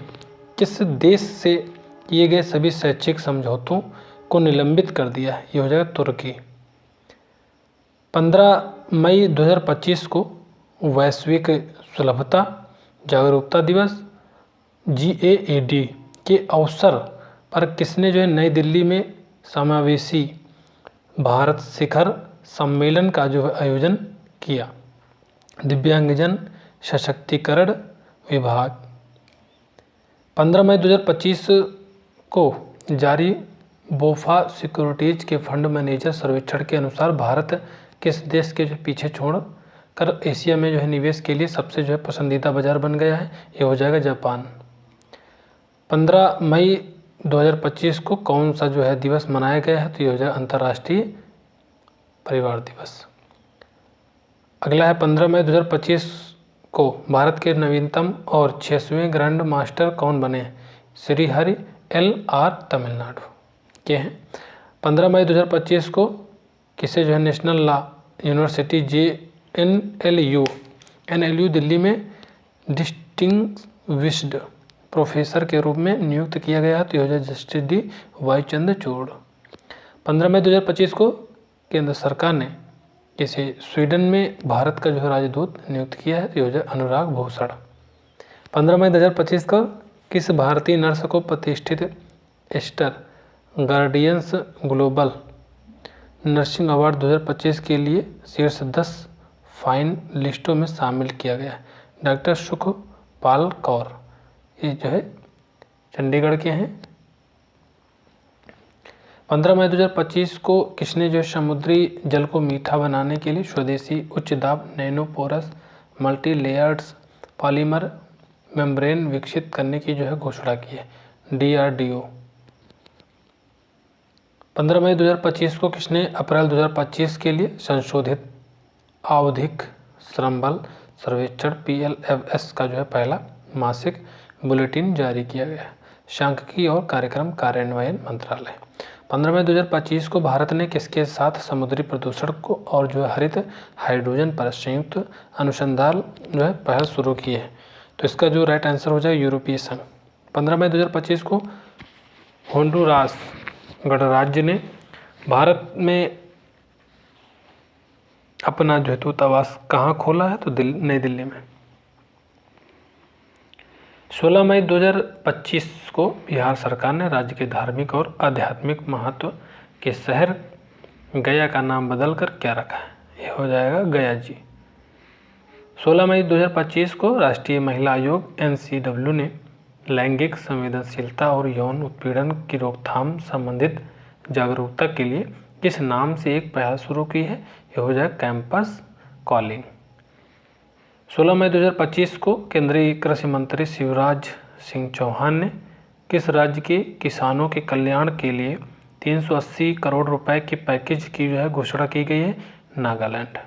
किस देश से किए गए सभी शैक्षिक समझौतों को निलंबित कर दिया है? ये हो जाएगा तुर्की। 15 मई 2025 को वैश्विक सुलभता जागरूकता दिवस GAAD के अवसर पर किसने जो है नई दिल्ली में समावेशी भारत शिखर सम्मेलन का जो है आयोजन किया? दिव्यांगजन सशक्तिकरण विभाग। 15 मई 2025 को जारी बोफा सिक्योरिटीज के फंड मैनेजर सर्वेक्षण के अनुसार भारत किस देश के जो पीछे छोड़ कर एशिया में जो है निवेश के लिए सबसे जो है पसंदीदा बाजार बन गया है? ये हो जाएगा जापान। 15 मई 2025 को कौन सा जो है दिवस मनाया गया है? तो ये हो जाएगा अंतर्राष्ट्रीय परिवार दिवस। अगला है 15 मई 2025 को भारत के नवीनतम और 6वें ग्रैंड मास्टर कौन बने? श्रीहरि LR तमिलनाडु के हैं। 15 मई 2025 को किसे जो है national law university NLU Delhi में डिस्टिंग्विश्ड प्रोफेसर के रूप में नियुक्त किया गया है? तो यह हो जाए जस्टिस D वाई चंद्रचूड़। 15 मई 2025 को केंद्र सरकार ने किसी स्वीडन में भारत का जो है राजदूत नियुक्त किया है? तो ये हो जाए अनुराग भूषण। 15 मई 2025 को किस भारतीय नर्स को प्रतिष्ठित star guardians global nursing award 2025 के लिए शीर्ष 10 फाइनलिस्टों में शामिल किया गया है? डॉक्टर सुखपाल कौर, ये जो है चंडीगढ़ के हैं। 15 मई 2025 को किसने जो है समुद्री जल को मीठा बनाने के लिए स्वदेशी उच्च दाब नैनोपोरस मल्टी लेयर्ड्स पॉलीमर मेम्ब्रेन विकसित करने की जो है घोषणा की है? DRDO। 15 मई 2025 को किसने अप्रैल 2025 के लिए संशोधित आवधिक श्रम बल सर्वेक्षण PLFS का जो है पहला मासिक बुलेटिन जारी किया गया? सांख्यिकी और कार्यक्रम कार्यान्वयन मंत्रालय। 15 मई 2025 को भारत ने किसके साथ समुद्री प्रदूषण को और जो है हरित हाइड्रोजन पर संयुक्त अनुसंधान जो है पहल शुरू की है? तो इसका जो राइट आंसर हो जाए यूरोपीय संघ। 15 मई 2025 को होंडुरास गणराज्य ने भारत में अपना जो है दूतावास कहाँ खोला है? तो नई दिल्ली में। 16 मई 2025 को बिहार सरकार ने राज्य के धार्मिक और आध्यात्मिक महत्व के शहर गया का नाम बदलकर क्या रखा है? ये हो जाएगा गया जी। 16 मई 2025 को राष्ट्रीय महिला आयोग NCW ने लैंगिक संवेदनशीलता और यौन उत्पीड़न की रोकथाम संबंधित जागरूकता के लिए किस नाम से एक पहल शुरू की है? ये हो जाए कैंपस कॉलिंग। 16 मई 2025 को केंद्रीय कृषि मंत्री शिवराज सिंह चौहान ने किस राज्य के किसानों के कल्याण के लिए 380 करोड़ रुपए के पैकेज की जो है घोषणा की गई है? नागालैंड।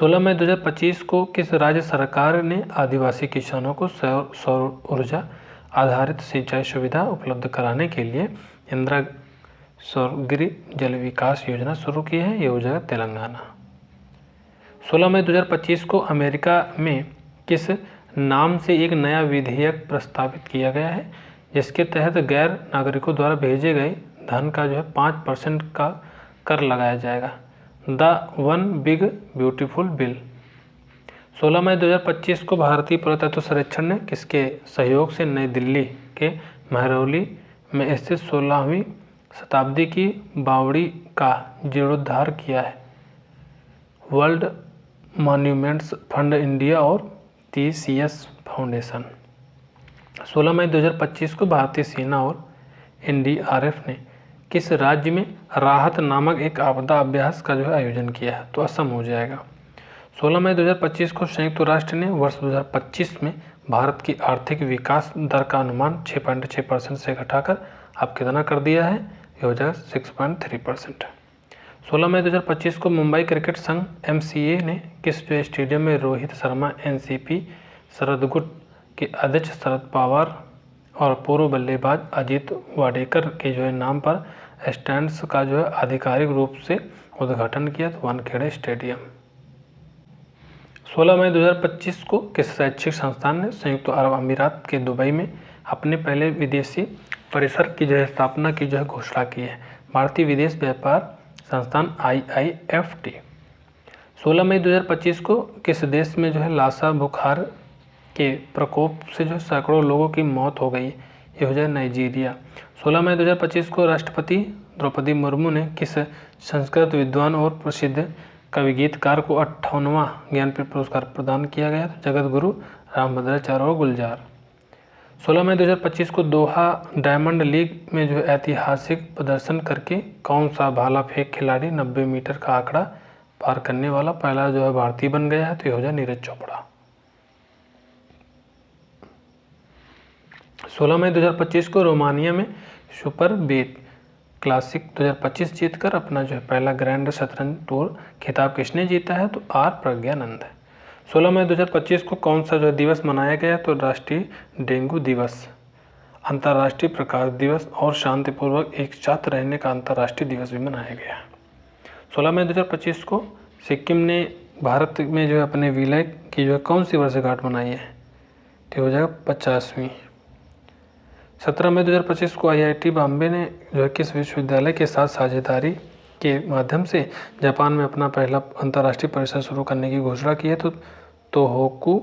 16 मई 2025 को किस राज्य सरकार ने आदिवासी किसानों को सौर ऊर्जा आधारित सिंचाई सुविधा उपलब्ध कराने के लिए इंदिरा सौरगृह जल विकास योजना शुरू की है? ये हो जाएगा तेलंगाना। 16 मई 2025 को अमेरिका में किस नाम से एक नया विधेयक प्रस्तावित किया गया है जिसके तहत गैर नागरिकों द्वारा भेजे गए धन का जो है 5% का कर लगाया जाएगा? The one big beautiful bill. 16 मई 2025 को भारतीय पुरातत्व सर्वेक्षण ने किसके सहयोग से नई दिल्ली के महरौली में स्थित 16वीं शताब्दी की बावड़ी का जीर्णोद्धार किया है? वर्ल्ड मॉन्यूमेंट्स फंड इंडिया और TCS फाउंडेशन। 16 मई 2025 को भारतीय सेना और NDRF ने किस राज्य में राहत नामक एक आपदा अभ्यास का जो है आयोजन किया है? तो असम हो जाएगा। 16 मई 2025 को संयुक्त राष्ट्र ने वर्ष 2025 में भारत की आर्थिक विकास दर का अनुमान 6.6% से घटाकर अब कितना कर दिया है? ये हो जाएगा 6.3%। 16 मई 2025 को मुंबई क्रिकेट संघ MCA ने किस जो स्टेडियम में रोहित शर्मा NCP शरद गुट के अध्यक्ष शरद पवार और पूर्व बल्लेबाज अजीत वाडेकर के जो है नाम पर स्टैंड्स का जो है आधिकारिक रूप से उद्घाटन किया? तो वानखेड़े स्टेडियम। 16 मई 2025 को किस शैक्षिक संस्थान ने संयुक्त अरब अमीरात के दुबई में अपने पहले विदेशी परिसर की जो है स्थापना की जो है घोषणा की है? भारतीय विदेश व्यापार संस्थान IIFT। 16 मई 2025 को किस देश में जो है लासा बुखार के प्रकोप से जो सैकड़ों लोगों की मौत हो गई? ये हो जाए नाइजीरिया। 16 मई 2025 को राष्ट्रपति द्रौपदी मुर्मू ने किस संस्कृत विद्वान और प्रसिद्ध कवि गीतकार को 58वां ज्ञानपीठ पुरस्कार प्रदान किया गया? जगत गुरु रामभद्राचार्य और गुलजार। 16 मई 2025 को दोहा डायमंड लीग में जो है ऐतिहासिक प्रदर्शन करके कौन सा भाला फेंक खिलाड़ी 90 मीटर का आंकड़ा पार करने वाला पहला जो है भारतीय बन गया है? तो ये हो जाए नीरज चोपड़ा। 16 मई 2025 को रोमानिया में सुपर बेट क्लासिक 2025 जीतकर अपना जो है पहला ग्रैंड शतरंज टूर खिताब किसने जीता है? तो R प्रज्ञानंद। 16 मई 2025 को कौन सा जो दिवस मनाया गया? तो राष्ट्रीय डेंगू दिवस, अंतर्राष्ट्रीय प्रकाश दिवस और शांतिपूर्वक एक साथ रहने का अंतर्राष्ट्रीय दिवस भी मनाया गया। 16 मई 2025 को सिक्किम ने भारत में जो है अपने विलय की जो है कौन सी वर्षगांठ मनाई है? तो हो जाएगा 50वीं। 17 मई 2025 को IIT बॉम्बे ने जो है किस विश्वविद्यालय के साथ साझेदारी के माध्यम से जापान में अपना पहला अंतर्राष्ट्रीय परिसर शुरू करने की घोषणा की है तो तोहोकू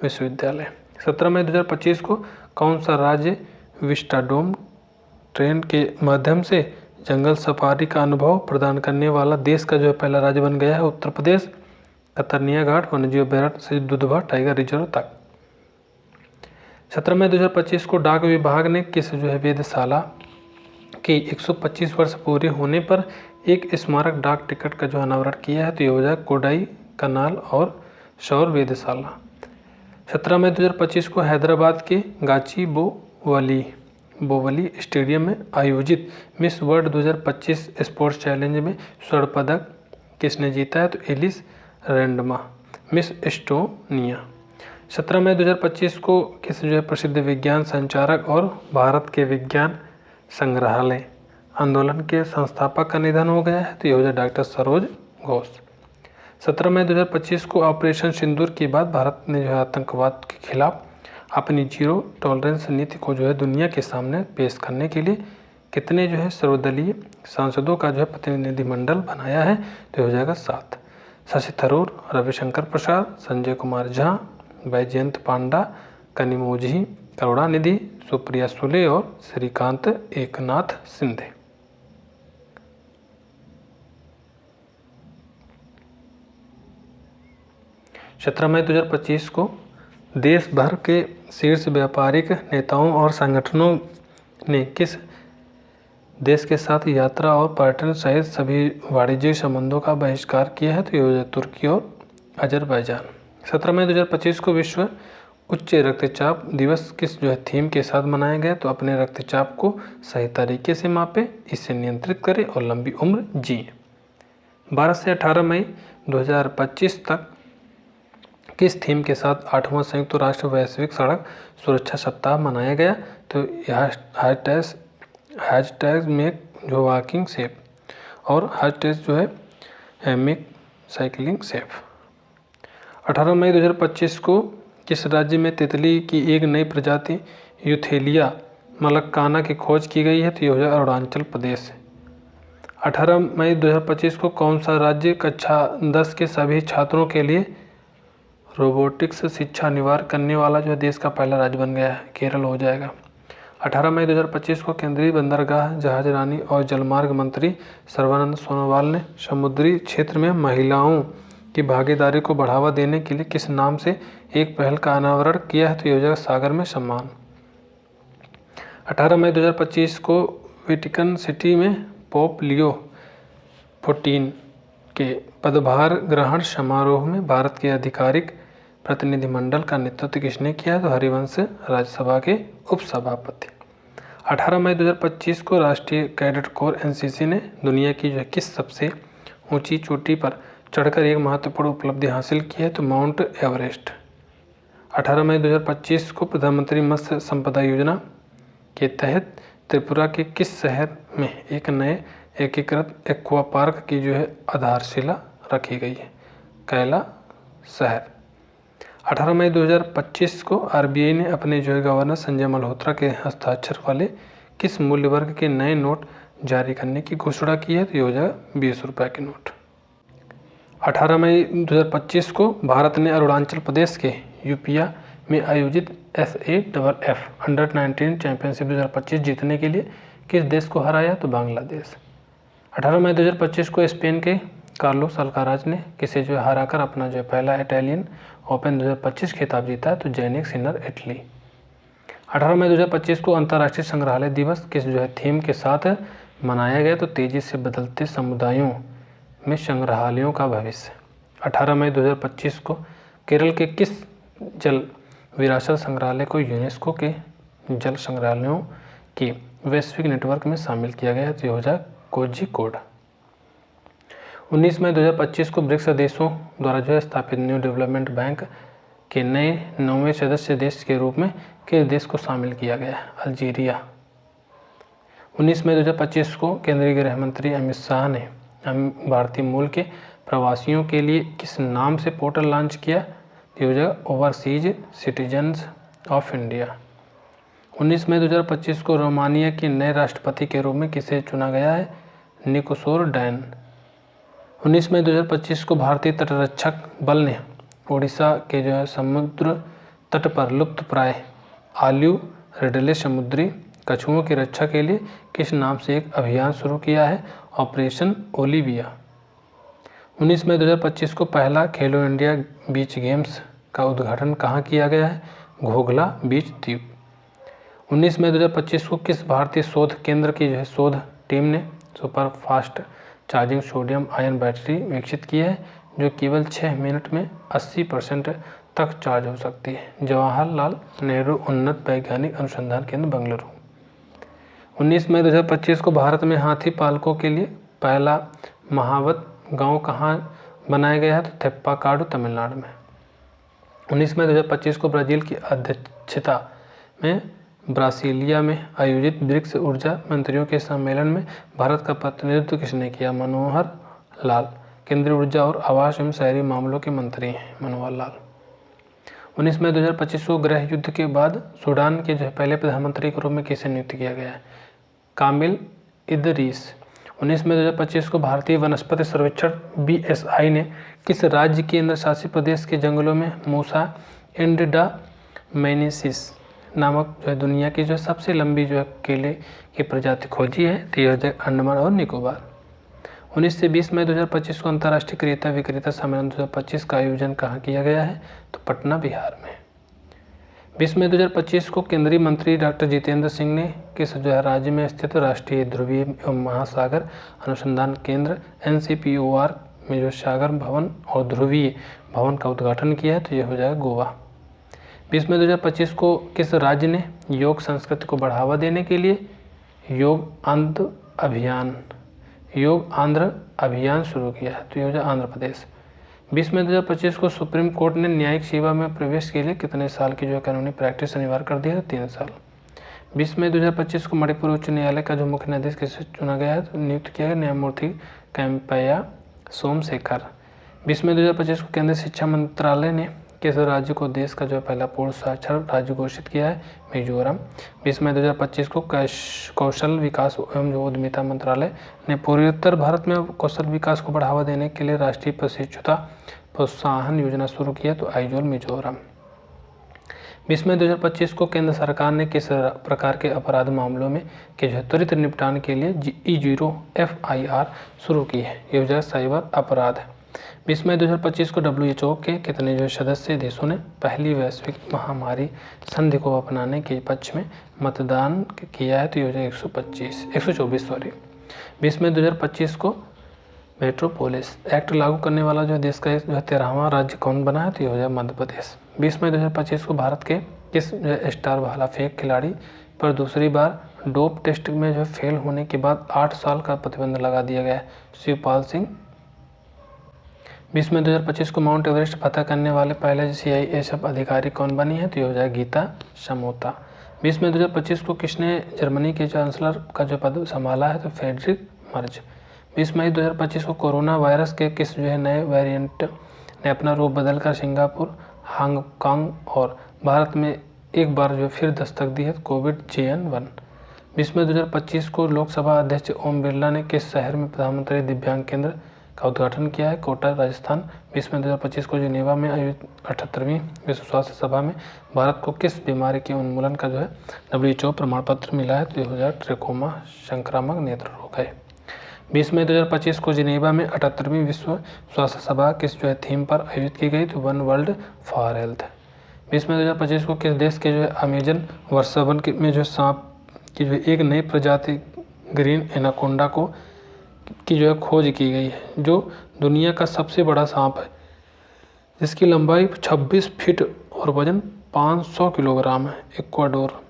विश्वविद्यालय। 17 मई 2025 को कौन सा राज्य विस्टाडोम ट्रेन के माध्यम से जंगल सफारी का अनुभव प्रदान करने वाला देश का जो है पहला राज्य बन गया है? उत्तर प्रदेश। कतरनिया घाट वन्यजीव अभयारण्य से दुधवा टाइगर रिजर्व तक। 17 मई 2025 को डाक विभाग ने किस जो है वेधशाला के 125 वर्ष पूरे होने पर एक स्मारक डाक टिकट का जो अनावरण किया है? तो ये हो जाए कोडाई कनाल और सौर वेधशाला। 17 मई 2025 को हैदराबाद के बोवली स्टेडियम में आयोजित मिस वर्ल्ड 2025 स्पोर्ट्स चैलेंज में स्वर्ण पदक किसने जीता है? तो एलिस रैंडमा, मिस एस्टोनिया। 17 मई 2025 को किस जो है प्रसिद्ध विज्ञान संचारक और भारत के विज्ञान संग्रहालय आंदोलन के संस्थापक का निधन हो गया है? तो ये हो जाए डॉक्टर सरोज घोष। 17 मई 2025 को ऑपरेशन सिंदूर के बाद भारत ने जो है आतंकवाद के खिलाफ अपनी जीरो टॉलरेंस नीति को जो है दुनिया के सामने पेश करने के लिए कितने जो है सर्वदलीय सांसदों का जो है प्रतिनिधिमंडल बनाया है? तो हो जाएगा 7। शशि थरूर, रविशंकर प्रसाद, संजय कुमार झा, बैजयंत पांडा, कनिमोझी करुणानिधि, सुप्रिया सुले और श्रीकांत एकनाथ शिंदे। सत्रह मई 2025 को देश भर के शीर्ष व्यापारिक नेताओं और संगठनों ने किस देश के साथ यात्रा और पर्यटन सहित सभी वाणिज्यिक संबंधों का बहिष्कार किया है? तो ये तुर्की और अजरबैजान। 17 मई 2025 को विश्व उच्च रक्तचाप दिवस किस जो है थीम के साथ मनाया गया? तो अपने रक्तचाप को सही तरीके से मापें, इसे नियंत्रित करें और लंबी उम्र जिए। 12 से 18 मई 2025 तक किस थीम के साथ 8वां संयुक्त राष्ट्र वैश्विक सड़क सुरक्षा सप्ताह मनाया गया? तो हैशटैग मेक जो वॉकिंग सेफ और हैशटैग जो है मेक साइकिलिंग सेफ। 18 मई 2025 को किस राज्य में तितली की एक नई प्रजाति यूथेलिया मलक्काना की खोज की गई है? तो यह है अरुणाचल प्रदेश। 18 मई 2025 को कौन सा राज्य कक्षा 10 के सभी छात्रों के लिए रोबोटिक्स शिक्षा अनिवार्य करने वाला जो देश का पहला राज्य बन गया है? केरल हो जाएगा। 18 मई 2025 को केंद्रीय बंदरगाह जहाजरानी और जलमार्ग मंत्री सर्बानंद सोनोवाल ने समुद्री क्षेत्र में महिलाओं की भागीदारी को बढ़ावा देने के लिए किस नाम से एक पहल का अनावरण किया है? तो यह हो जाएगा सागर में सम्मान। 18 मई 2025 को वेटिकन सिटी में पोप लियो 14 के पदभार ग्रहण समारोह में भारत के आधिकारिक प्रतिनिधिमंडल का नेतृत्व किसने किया? तो हरिवंश राज्यसभा के उपसभापति। 18 मई 2025 को राष्ट्रीय कैडेट कोर एनसीसी ने दुनिया की जो है किस सबसे ऊंची चोटी पर चढ़कर एक महत्वपूर्ण उपलब्धि हासिल की है? तो माउंट एवरेस्ट। 18 मई 2025 को प्रधानमंत्री मत्स्य संपदा योजना के तहत त्रिपुरा के किस शहर में एक नए एकीकृत एक्वा पार्क की जो है आधारशिला रखी गई है? कैला शहर। 18 मई 2025 को आरबीआई ने अपने जो है गवर्नर संजय मल्होत्रा के हस्ताक्षर वाले किस मूल्य वर्ग के नए नोट जारी करने की घोषणा की है? तो ये हो जाएगा 20 रुपये के नोट। 18 मई 2025 को भारत ने अरुणाचल प्रदेश के यूपिया में आयोजित SAFF अंडर-19 चैंपियनशिप 2025 जीतने के लिए किस देश को हराया? तो बांग्लादेश। 18 मई 2025 को स्पेन के कार्लोस अल्काराज ने किसे जो है हराकर अपना जो है पहला इटालियन ओपन 2025 खिताब जीता है? तो जैनिक सिनर इटली। 18 मई 2025 को अंतर्राष्ट्रीय संग्रहालय दिवस किस जो है थीम के साथ मनाया गया? तो तेजी से बदलते समुदायों में संग्रहालयों का भविष्य। 18 मई 2025 को केरल के किस जल विरासत संग्रहालय को यूनेस्को के जल संग्रहालयों के वैश्विक नेटवर्क में शामिल किया गया है? तो ये हो जाए कोझिकोड। 19 मई 2025 को ब्रिक्स देशों द्वारा जो है स्थापित न्यू डेवलपमेंट बैंक के नए 9वें सदस्य देश के रूप में किस देश को शामिल किया गया है? अल्जीरिया। 19 मई 2025 को केंद्रीय गृह मंत्री अमित शाह ने भारतीय मूल के प्रवासियों के लिए किस नाम से पोर्टल लॉन्च किया? ये हो जाएगा ओवरसीज सिटीजन्स ऑफ इंडिया। 19 मई 2025 को रोमानिया के नए राष्ट्रपति के रूप में किसे चुना गया है? निकोसोर डैन। 19 मई 2025 को भारतीय तटरक्षक बल ने उड़ीसा के जो है समुद्र तट पर लुप्त प्राय आलू रिडले समुद्री कछुओं की रक्षा के लिए किस नाम से एक अभियान शुरू किया है? Operation Olivia. 19 मई 2025 को पहला खेलो इंडिया बीच गेम्स का उद्घाटन कहाँ किया गया है? घोघला बीच द्वीप। 19 मई 2025 को किस भारतीय शोध केंद्र की जो है शोध टीम ने super fast charging sodium ion battery विकसित की है जो केवल 6 मिनट में 80% तक चार्ज हो सकती है? जवाहरलाल नेहरू उन्नत वैज्ञानिक अनुसंधान केंद्र बेंगलुरु। 19 मई 2025 को भारत में हाथी पालकों के लिए पहला महावत गांव कहाँ बनाया गया है? तो थेप्पाकाडु तमिलनाडु में। 19 मई 2025 को ब्राज़ील की अध्यक्षता में ब्रासीलिया में आयोजित ब्रिक्स ऊर्जा मंत्रियों के सम्मेलन में भारत का प्रतिनिधित्व किसने किया? मनोहर लाल। केंद्रीय ऊर्जा और आवास एवं शहरी मामलों के मंत्री हैं मनोहर लाल। 19 मई 2025 को गृह युद्ध के बाद सूडान के जो पहले प्रधानमंत्री के रूप में किसे नियुक्त किया गया है? कामिल इदरीस। 19 मई 2025 को भारतीय वनस्पति सर्वेक्षण BSI ने किस राज्य केंद्र शासित प्रदेश के जंगलों में मूसा एंड्रोमेनेसिस नामक जो है दुनिया की जो सबसे लंबी जो है केले की प्रजाति खोजी है? तो यह अंडमान और निकोबार। 19 से 20 मई 2025 को अंतर्राष्ट्रीय क्रेता विक्रेता सम्मेलन 2025 का आयोजन कहाँ किया गया है? तो पटना बिहार में। 20 मई 2025 को केंद्रीय मंत्री डॉक्टर जितेंद्र सिंह ने किस जो है राज्य में स्थित राष्ट्रीय ध्रुवीय एवं महासागर अनुसंधान केंद्र NCPOR में जो सागर भवन और ध्रुवीय भवन का उद्घाटन किया है? तो यह हो जाएगा गोवा। 20 मई 2025 को किस राज्य ने योग संस्कृति को बढ़ावा देने के लिए योग आंध्र अभियान शुरू किया है? तो यह हो जाए आंध्र प्रदेश। 20 मई 2025 को सुप्रीम कोर्ट ने न्यायिक सेवा में प्रवेश के लिए कितने साल की जो है कानूनी प्रैक्टिस अनिवार्य कर दिया है? 3 साल। 20 मई 2025 को मणिपुर उच्च न्यायालय का जो मुख्य न्यायाधीश किसे चुना गया है? तो नियुक्त किया गया न्यायमूर्ति कैंपैया सोमशेखर। 20 मई 2025 को केंद्रीय शिक्षा मंत्रालय ने किस राज्य को देश का जो पहला पूर्ण साक्षर राज्य घोषित किया है? मिजोरम। 20 मई 2025 को कौशल विकास एवं जो उद्यमिता मंत्रालय ने पूर्वोत्तर भारत में कौशल विकास को बढ़ावा देने के लिए राष्ट्रीय प्रशिक्षुता प्रोत्साहन योजना शुरू किया? तो आइजोल मिजोरम। 20 मई 2025 को केंद्र सरकार ने किस प्रकार के अपराध मामलों में के जो त्वरित निपटान के लिए E0 FIR शुरू की है? ये हो जाएगा साइबर अपराध। 20 मई 2025 को WHO के कितने जो सदस्य देशों ने पहली वैश्विक महामारी संधि को अपनाने के पक्ष में मतदान किया है? तो ये हो जाएगा 124 सॉरी। 20 मई 2025 को मेट्रोपोलिस एक्ट लागू करने वाला जो देश का जो 13वां राज्य कौन बना है? तो ये हो जाए मध्य प्रदेश। 20 मई 2025 को भारत के किस स्टार भाला फेंक खिलाड़ी पर दूसरी बार डोप टेस्ट में जो फेल होने के बाद 8 साल का प्रतिबंध लगा दिया गया है? शिवपाल सिंह। 20 मई 2025 को माउंट एवरेस्ट फतह करने वाले पहले CISF अधिकारी कौन बनी है? तो ये हो जाए गीता समोता। 20 मई 2025 को किसने जर्मनी के चांसलर का जो पद संभाला है? तो फ्रेडरिक मर्ज। 20 मई 2025 को कोरोना वायरस के किस जो है नए वेरिएंट ने अपना रूप बदलकर सिंगापुर, हांगकांग और भारत में एक बार जो फिर दस्तक दी है? COVID-JN1। 20 मई 2025 को लोकसभा अध्यक्ष ओम बिरला ने किस शहर में प्रधानमंत्री दिव्यांग केंद्र का उद्घाटन किया है? कोटा राजस्थान। 20 मई 2025 को जिनेवा में आयोजित 78वीं विश्व स्वास्थ्य सभा में भारत को किस बीमारी के उन्मूलन का जो है WHO प्रमाण पत्र मिला है? तो ये हो जाए ट्रेकोमा संक्रामक नेत्र रोग है। 20 मई 2025 को जिनेवा में 78वीं विश्व स्वास्थ्य सभा किस जो है थीम पर आयोजित की गई? तो वन वर्ल्ड फॉर हेल्थ। 20 मई 2025 को किस देश के जो है अमेजन वर्षावन में जो सांप की जो एक नई प्रजाति ग्रीन एनाकोंडा की जो है खोज की गई है, जो दुनिया का सबसे बड़ा सांप है जिसकी लंबाई 26 फीट और वजन 500 किलोग्राम है? इक्वाडोर।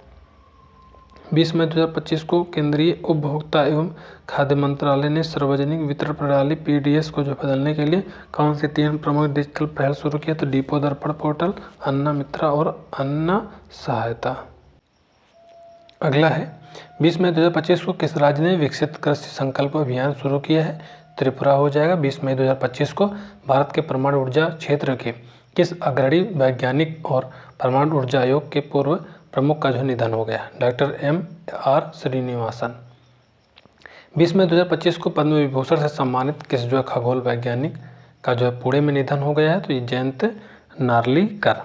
20 मई 2025 को केंद्रीय उपभोक्ता एवं खाद्य मंत्रालय ने सार्वजनिक वितरण प्रणाली PDS को जो बदलने के लिए कौन सी 3 प्रमुख डिजिटल पहल शुरू किया? तो डिपो दर्पण पोर्टल, अन्ना मित्रा और अन्ना सहायता। अगला है 20 मई 2025 को किस राज्य ने विकसित कृषि संकल्प अभियान शुरू किया है? त्रिपुरा हो जाएगा। 20 मई 2025 को भारत के परमाणु ऊर्जा क्षेत्र के किस अग्रणी वैज्ञानिक और परमाणु ऊर्जा आयोग के पूर्व प्रमुख का जो निधन हो गया? Doctor MR Srinivasan. 20 मई 2025 को पद्म विभूषण से सम्मानित किस जो है खगोल वैज्ञानिक का जो है पुणे में निधन हो गया है, तो ये जयंत नार्लिकर।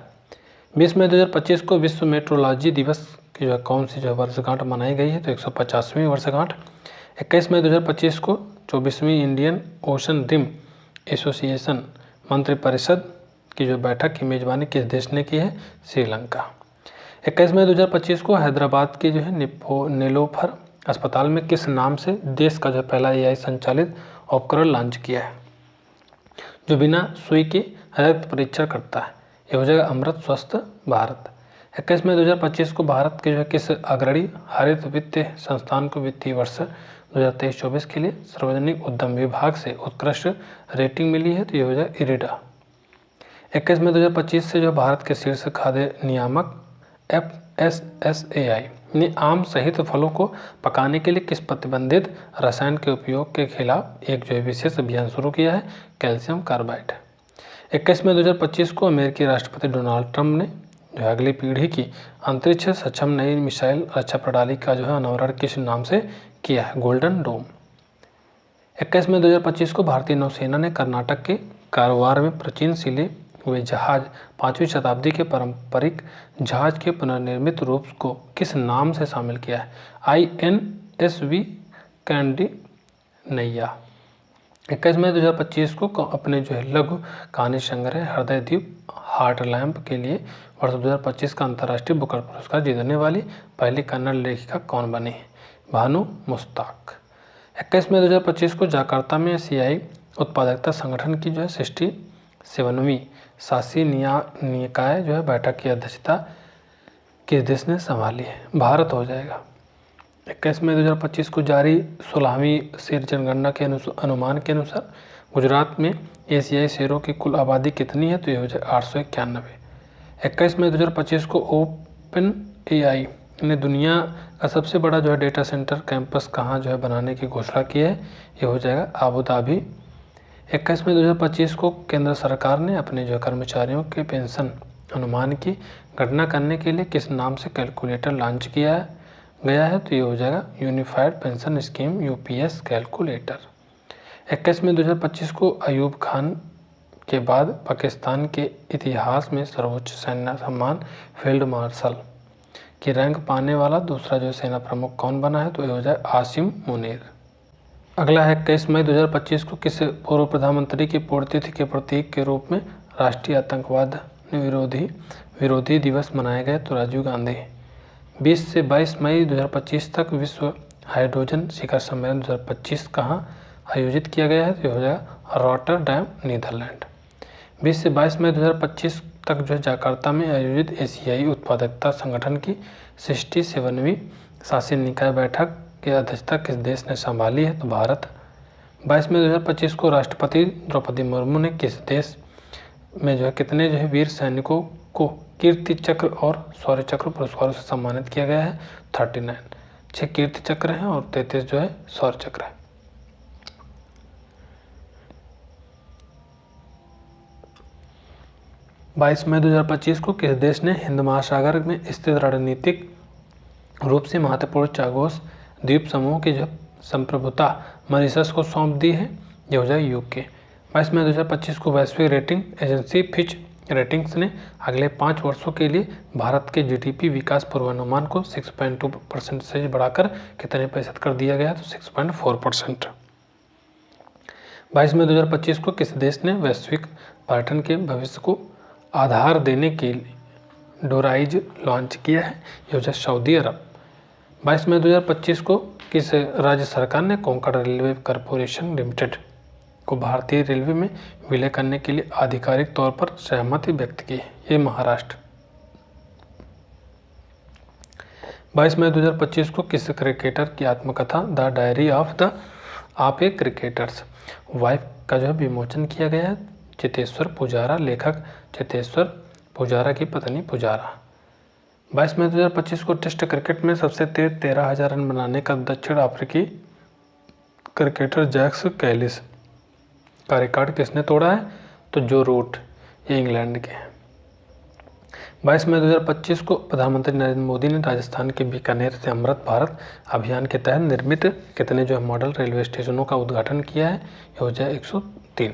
20 मई 2025 को विश्व मेट्रोलॉजी दिवस की जो है कौन सी जो है वर्षगांठ मनाई गई है, तो 150वीं वर्षगांठ। 21 मई 2025 को 24वीं इंडियन ओशन रिम एसोसिएशन मंत्रिपरिषद की जो बैठक की मेजबानी किस देश ने की है, श्रीलंका। 21 मई 2025 को हैदराबाद के जो है नीलोफर अस्पताल में किस नाम से देश का जो पहला AI संचालित उपकरण लॉन्च किया है, जो बिना सुई के रक्त परीक्षण करता है, ये हो जाएगा अमृत स्वस्थ भारत। 21 मई 2025 को भारत के जो है किस अग्रणी हरित वित्तीय संस्थान को वित्तीय वर्ष 2023-24 के लिए सार्वजनिक उद्यम विभाग से उत्कृष्ट रेटिंग मिली है, तो ये हो जाएगा इरिडा। 21 मई 2025 से जो भारत के शीर्ष खाद्य नियामक FSSAI ने आम सहित फलों को पकाने के लिए किस प्रतिबंधित रसायन के उपयोग के खिलाफ एक जो है विशेष अभियान शुरू किया है, कैल्शियम कार्बाइड। 21 मई 2025 को अमेरिकी राष्ट्रपति डोनाल्ड ट्रंप ने जो है अगली पीढ़ी की अंतरिक्ष सक्षम नई मिसाइल रक्षा प्रणाली का जो है अनावरण किस नाम से किया है, गोल्डन डोम। 21 मई 2025 को भारतीय नौसेना ने कर्नाटक के कारवार में प्राचीन सिले हुए जहाज 5वीं शताब्दी के पारंपरिक जहाज के पुनर्निर्मित रूप को किस नाम से शामिल किया है, INSV कैंडी नैया। 21 मई 2025 को अपने जो है लघु कहानी संग्रह हृदय द्वीप हार्ट लैम्प के लिए वर्ष 2025 का अंतर्राष्ट्रीय बुकर पुरस्कार जीतने वाली पहली कन्नड़ लेखिका कौन बनी है, भानु मुश्ताक। 21 मई 2025 को जकार्ता में एशियाई उत्पादकता संगठन की जो है 67वीं शासी निकाय जो है बैठक की अध्यक्षता किस देश ने संभाली है, भारत हो जाएगा। 21 मई 2025 को जारी 16वीं शेर जनगणना के अनुमान के अनुसार गुजरात में एशियाई शेरों की कुल आबादी कितनी है, तो ये हो जाए 891। 21 मई 2025 को OpenAI ने दुनिया का सबसे बड़ा जो है डेटा सेंटर कैंपस कहाँ जो है बनाने की घोषणा की है, ये हो जाएगा आबू धाबी। 21 मई 2025 को केंद्र सरकार ने अपने जो कर्मचारियों के पेंशन अनुमान की गणना करने के लिए किस नाम से कैलकुलेटर लॉन्च किया गया है, तो ये हो जाएगा unified pension scheme UPS calculator. 21 मई 2025 को अयूब खान के बाद पाकिस्तान के इतिहास में सर्वोच्च सैन्य सम्मान फील्ड मार्शल की रैंक पाने वाला दूसरा जो सेना प्रमुख कौन बना है, तो ये हो जाए आसिम मुनीर। अगला है 21 मई 2025 को किस पूर्व प्रधानमंत्री की पुण्यतिथि के प्रतीक के रूप में राष्ट्रीय आतंकवाद विरोधी दिवस मनाया गया, तो राजीव गांधी। 20 से 22 मई 2025 तक विश्व हाइड्रोजन शिखर सम्मेलन 2025 कहाँ आयोजित किया गया है, तो हो जाएगा रॉटरडैम नीदरलैंड। 20 से 22 मई 2025 तक जो है जकार्ता में आयोजित एशियाई उत्पादकता संगठन की 67वीं शासी निकाय बैठक की अध्यक्षता किस देश ने संभाली है, तो भारत। 22 मई 2025 को राष्ट्रपति द्रौपदी मुर्मू ने किस देश में जो है कितने जो है वीर सैनिकों को कीर्ति चक्र और शौर्य चक्र पुरस्कारों से सम्मानित किया गया है, 39। 6 कीर्ति चक्र हैं और 33 जो है शौर्य चक्र है। बाईस मई 2025 को किस देश ने हिंद महासागर में स्थित रणनीतिक रूप से महत्वपूर्ण चागोस द्वीप समूह की जो संप्रभुता मॉरिशस को सौंप दी है, ये हो जाए UK। 22 मई 2025 को वैश्विक रेटिंग एजेंसी फिच रेटिंग्स ने अगले 5 वर्षों के लिए भारत के GDP विकास पूर्वानुमान को 6.2% से बढ़ाकर कितने प्रतिशत कर दिया गया, तो 6.4%। 22 मई 2025 को किस देश ने वैश्विक पर्यटन के भविष्य को आधार देने के लिए डोराइज लॉन्च किया है, ये हो जाए सऊदी अरब। 22 मई 2025 को किस राज्य सरकार ने कोंकण रेलवे कॉरपोरेशन लिमिटेड को भारतीय रेलवे में विलय करने के लिए आधिकारिक तौर पर सहमति व्यक्त की है, ये महाराष्ट्र। 22 मई 2025 को किस क्रिकेटर की आत्मकथा the diary of A cricketers wife का जो है विमोचन किया गया है, चेतेश्वर पुजारा। लेखक चेतेश्वर पुजारा की पत्नी पुजारा। 22 मई 2025 को टेस्ट क्रिकेट में सबसे तेज 13,000 रन बनाने का दक्षिण अफ्रीकी क्रिकेटर जैक्स कैलिस का रिकॉर्ड किसने तोड़ा है, तो जो रूट, ये इंग्लैंड के हैं। 22 मई 2025 को प्रधानमंत्री नरेंद्र मोदी ने राजस्थान के बीकानेर से अमृत भारत अभियान के तहत निर्मित कितने जो है मॉडल रेलवे स्टेशनों का उद्घाटन किया है? ये हो जाए 103।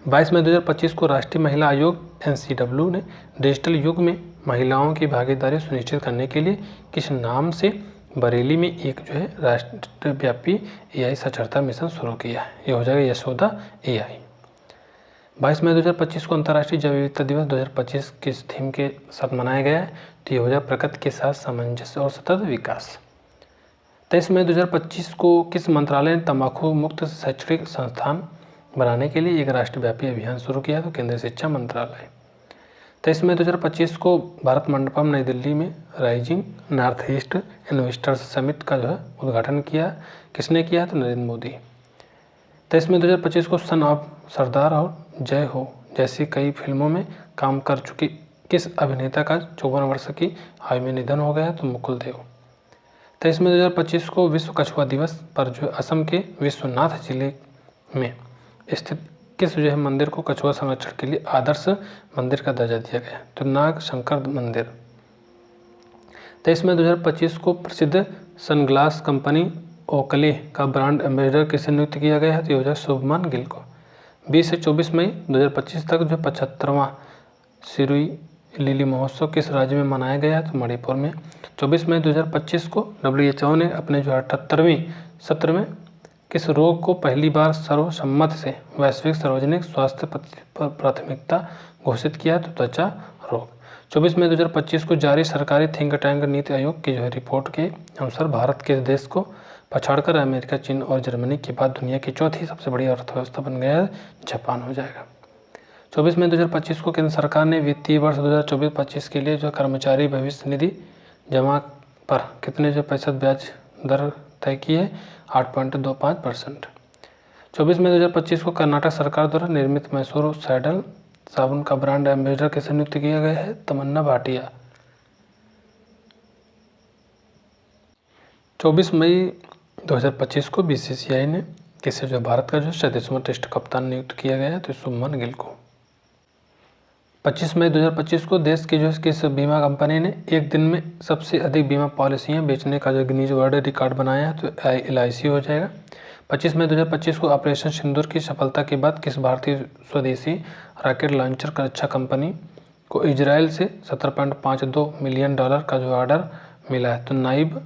22 मई 2025 को राष्ट्रीय महिला आयोग NCW ने डिजिटल युग में महिलाओं की भागीदारी सुनिश्चित करने के लिए किस नाम से बरेली में एक जो है राष्ट्रव्यापी AI साक्षरता मिशन शुरू किया है? ये हो जाएगा यशोदा AI। 22 मई 2025 को अंतर्राष्ट्रीय जैव विविधता दिवस 2025 किस थीम के साथ मनाया गया है? तो ये हो जाए प्रकृति के साथ सामंजस्य और सतत विकास। 23 मई 2025 को किस मंत्रालय ने तंबाकू मुक्त शैक्षणिक संस्थान बनाने के लिए एक राष्ट्रव्यापी अभियान शुरू किया? तो केंद्रीय शिक्षा मंत्रालय। 23 मई 2025 को भारत मंडपम नई दिल्ली में rising north east investors summit का जो है उद्घाटन किया। किसने किया? तो नरेंद्र मोदी। 23 मई 2025 को सन ऑफ सरदार और जय हो जैसी कई फिल्मों में काम कर चुके किस अभिनेता का 54 वर्ष की आयु में निधन हो गया? तो मुकुल देव। 23 मई 2025 को विश्व कछुआ दिवस पर जो असम के विश्वनाथ जिले में स्थित किस जो है मंदिर को कछुआ संरक्षण के लिए आदर्श मंदिर का दर्जा दिया गया? तो नाग शंकर मंदिर। 23 मई 2025 को प्रसिद्ध सनग्लास कंपनी ओकले का ब्रांड एम्बेसडर किसे नियुक्त किया गया है? तो ये हो जाए शुभमान गिल को। 20 से 24 मई 2025 तक जो 75वां सिरुई लिली महोत्सव किस राज्य में मनाया गया है? तो मणिपुर में। 24 मई 2025 को WHO ने अपने जो 78वें सत्र में किस रोग को पहली बार सर्वसम्मत से वैश्विक सार्वजनिक स्वास्थ्य प्राथमिकता घोषित किया? तो त्वचा रोग। 24 मई 2025 को जारी सरकारी थिंक टैंक नीति आयोग की जो है रिपोर्ट के अनुसार भारत के देश को पछाड़कर अमेरिका, चीन और जर्मनी के बाद दुनिया की चौथी सबसे बड़ी अर्थव्यवस्था बन गया है, जापान हो जाएगा। 24 मई 2025 को केंद्र सरकार ने वित्तीय वर्ष 2024-25 के लिए जो कर्मचारी भविष्य निधि जमा पर कितने जो प्रतिशत ब्याज दर तय की है? 8.25%। 24 मई 2025 को कर्नाटक सरकार द्वारा निर्मित मैसूर सैडल साबुन का ब्रांड एम्बेसडर किसे नियुक्त किया गया है? तमन्ना भाटिया। 24 मई 2025 को BCCI ने किसे जो भारत का जो 37वां टेस्ट कप्तान नियुक्त किया गया है? तो शुभमन गिल को। 25 मई 2025 को देश की जो किस बीमा कंपनी ने एक दिन में सबसे अधिक बीमा पॉलिसियां बेचने का जो गिनीज वर्ल्ड रिकॉर्ड बनाया है? तो LIC हो जाएगा। 25 मई 2025 को ऑपरेशन सिंदूर की सफलता के बाद किस भारतीय स्वदेशी रॉकेट लॉन्चर रक्षा कंपनी को इजराइल से $17.52 मिलियन का जो ऑर्डर मिला है? तो नाइब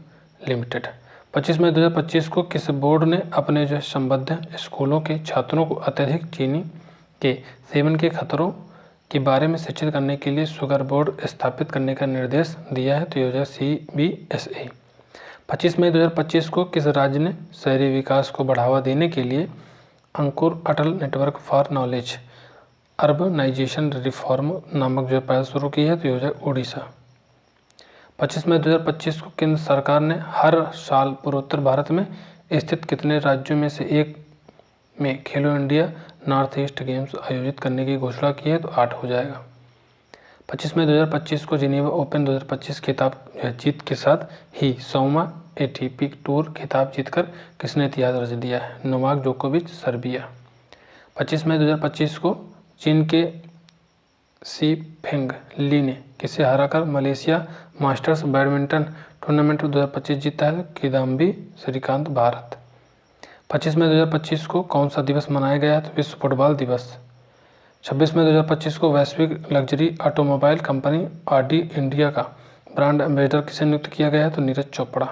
लिमिटेड। 25 मई 2025 को किस बोर्ड ने अपने जो संबद्ध स्कूलों के छात्रों को अत्यधिक चीनी के सेवन के खतरों के बारे में शिक्षित करने के लिए शुगर बोर्ड स्थापित करने का निर्देश दिया है? तो ये हो जाए CBSE। 25 मई 2025 को किस राज्य ने शहरी विकास को बढ़ावा देने के लिए Ankur Atal network for knowledge urbanization reform नामक जो पहल शुरू की है? तो ये हो जाए उड़ीसा। 25 मई 2025 को केंद्र सरकार ने हर साल पूर्वोत्तर भारत में स्थित कितने राज्यों में से एक में खेलो इंडिया नॉर्थ ईस्ट गेम्स आयोजित करने की घोषणा की है? तो 8 हो जाएगा। 25 मई 2025 को जिनेवा ओपन 2025 खिताब जीत के साथ ही 100वां ATP टूर खिताब जीतकर किसने इतिहास रच दिया है? नोवाक जोकोविच, सर्बिया। 25 मई 2025 को चीन के सी फेंग ली ने किसे हराकर मलेशिया मास्टर्स बैडमिंटन टूर्नामेंट 2025 जीता है? किदाम्बी श्रीकांत, भारत। 25 मई 2025 को कौन सा दिवस मनाया गया है? तो विश्व फुटबॉल दिवस। 26 मई 2025 को वैश्विक luxury automobile company Audi India का ब्रांड एम्बेसडर किसे नियुक्त किया गया है? तो Neeraj Chopra.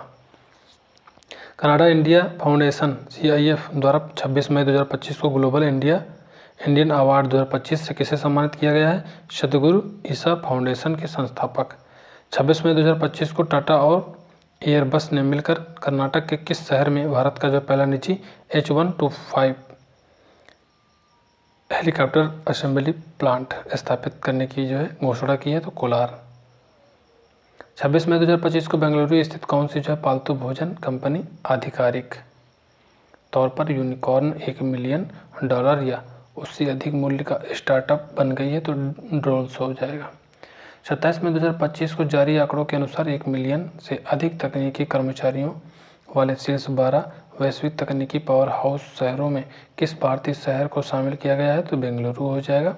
Canada India foundation CIF द्वारा 26 मई 2025 को ग्लोबल इंडियन अवार्ड 2025 से किसे सम्मानित किया गया है? सदगुरु ईसा फाउंडेशन के संस्थापक। 26 मई 2025 को टाटा और एयरबस ने मिलकर कर्नाटक के किस शहर में भारत का जो पहला निजी H125 हेलीकॉप्टर असेंबली प्लांट स्थापित करने की जो है घोषणा की है? तो कोलार। 26 मई 2025 को बेंगलुरु स्थित कौन सी जो है पालतू भोजन कंपनी आधिकारिक तौर पर यूनिकॉर्न $1 मिलियन या उससे अधिक मूल्य का स्टार्टअप बन गई है? तो ड्रोल्स हो जाएगा। 27 मई 2025 को जारी आंकड़ों के अनुसार 1 मिलियन से अधिक तकनीकी कर्मचारियों वाले शीर्ष 12 वैश्विक तकनीकी पावर हाउस शहरों में किस भारतीय शहर को शामिल किया गया है? तो बेंगलुरु हो जाएगा।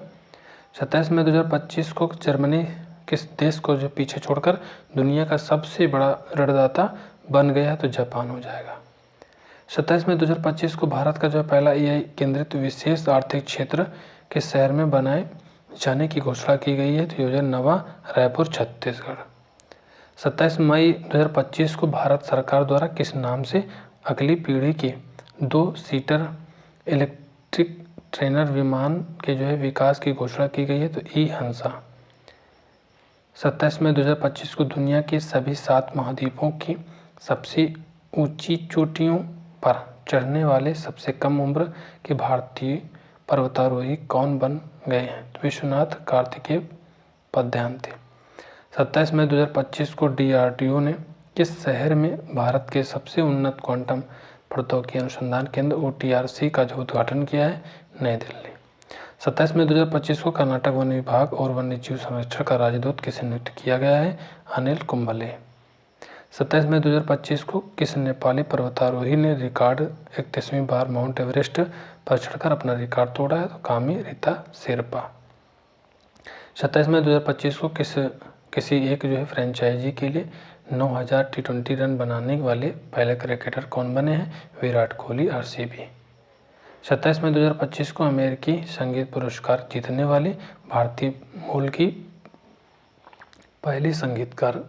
27 मई 2025 को जर्मनी किस देश को जो पीछे छोड़कर दुनिया का सबसे बड़ा ऋणदाता बन गया, तो जापान हो जाएगा। 27 मई 2025 को भारत का जो पहला AI केंद्रित विशेष आर्थिक क्षेत्र किस शहर में बनाए जाने की घोषणा की गई है, तो योजना नवा रायपुर छत्तीसगढ़। 27 मई 2025 को भारत सरकार द्वारा किस नाम से अगली पीढ़ी के 2 सीटर इलेक्ट्रिक ट्रेनर विमान के जो है विकास की घोषणा की गई है, तो हंसा। 27 मई 2025 को दुनिया के सभी 7 महाद्वीपों की सबसे ऊंची चोटियों पर चढ़ने वाले सबसे कम उम्र के भारतीय पर्वतारोही कौन बन गए हैं, तो विश्वनाथ कार्तिकेय पद्यांत थे। 27 मई 2025 को DRDO ने किस शहर में भारत के सबसे उन्नत क्वांटम प्रौद्योगिकी अनुसंधान केंद्र OTRC का जो उद्घाटन किया है, नई दिल्ली। 27 मई 2025 को कर्नाटक वन विभाग और वन्य जीव संरक्षण का राजदूत किसे नियुक्त किया गया है, अनिल कुंबले। 27 मई 2025 को किस नेपाली पर्वतारोही ने रिकॉर्ड 31वीं बार माउंट एवरेस्ट पर चढ़कर अपना रिकॉर्ड तोड़ा है, तो कामी रीता शेरपा। 27 मई 2025 को किसी एक जो है फ्रेंचाइजी के लिए 9000 T20 रन बनाने वाले पहले क्रिकेटर कौन बने हैं, विराट कोहली RCB। 27 मई 2025 को अमेरिकी संगीत पुरस्कार जीतने वाली भारतीय मूल की पहली संगीतकार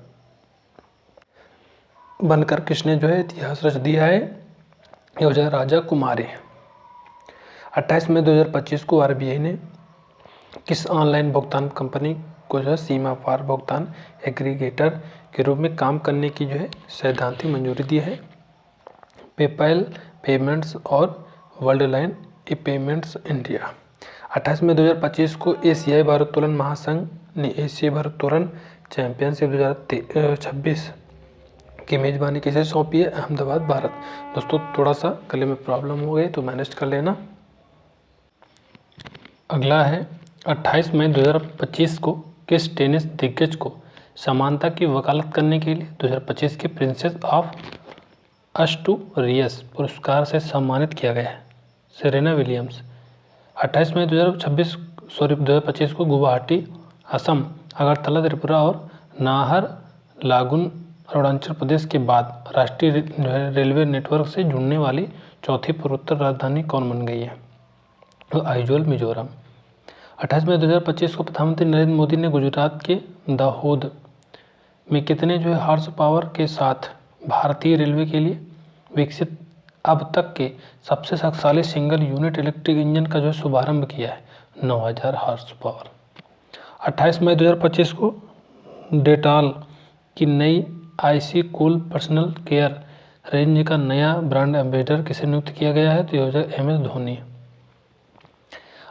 बनकर किसने जो है इतिहास रच दिया है, यह हो जाए राजा कुमारी। 28 मई 2025 को RBI ने किस ऑनलाइन भुगतान कंपनी को जो है सीमा पार भुगतान एग्रीगेटर के रूप में काम करने की जो है सैद्धांतिक मंजूरी दी है, पेपैल पेमेंट्स और वर्ल्डलाइन पेमेंट्स इंडिया। 28 मई 2025 को एशियाई भारोत्तोलन महासंघ ने एशियाई भारोत्तोलन चैंपियनशिप 2026 की मेजबानी किसे सौंपी है, अहमदाबाद भारत। दोस्तों थोड़ा सा गले में प्रॉब्लम हो गई तो मैनेज कर लेना। अगला है 28 मई 2025 को किस टेनिस दिग्गज को समानता की वकालत करने के लिए 2025 के प्रिंसेस ऑफ अस्टूरियस पुरस्कार से सम्मानित किया गया है, सेरेना विलियम्स। 28 मई 2025 को गुवाहाटी असम, अगरतला त्रिपुरा और नाहरलागुन अरुणाचल प्रदेश के बाद राष्ट्रीय रेलवे नेटवर्क से जुड़ने वाली चौथी पूर्वोत्तर राजधानी कौन बन गई है, तो आइजोल मिजोरम। 28 मई 2025 को प्रधानमंत्री नरेंद्र मोदी ने गुजरात के दाहोद में कितने जो है हॉर्स पावर के साथ भारतीय रेलवे के लिए विकसित अब तक के सबसे शक्तिशाली सिंगल यूनिट इलेक्ट्रिक इंजन का जो शुभारंभ किया है, 9000 हॉर्स पावर। 28 मई 2025 को डेटॉल की नई IC cool personal care range का नया ब्रांड एम्बेसडर किसे नियुक्त किया गया है, तो यह हो जाए MS धोनी।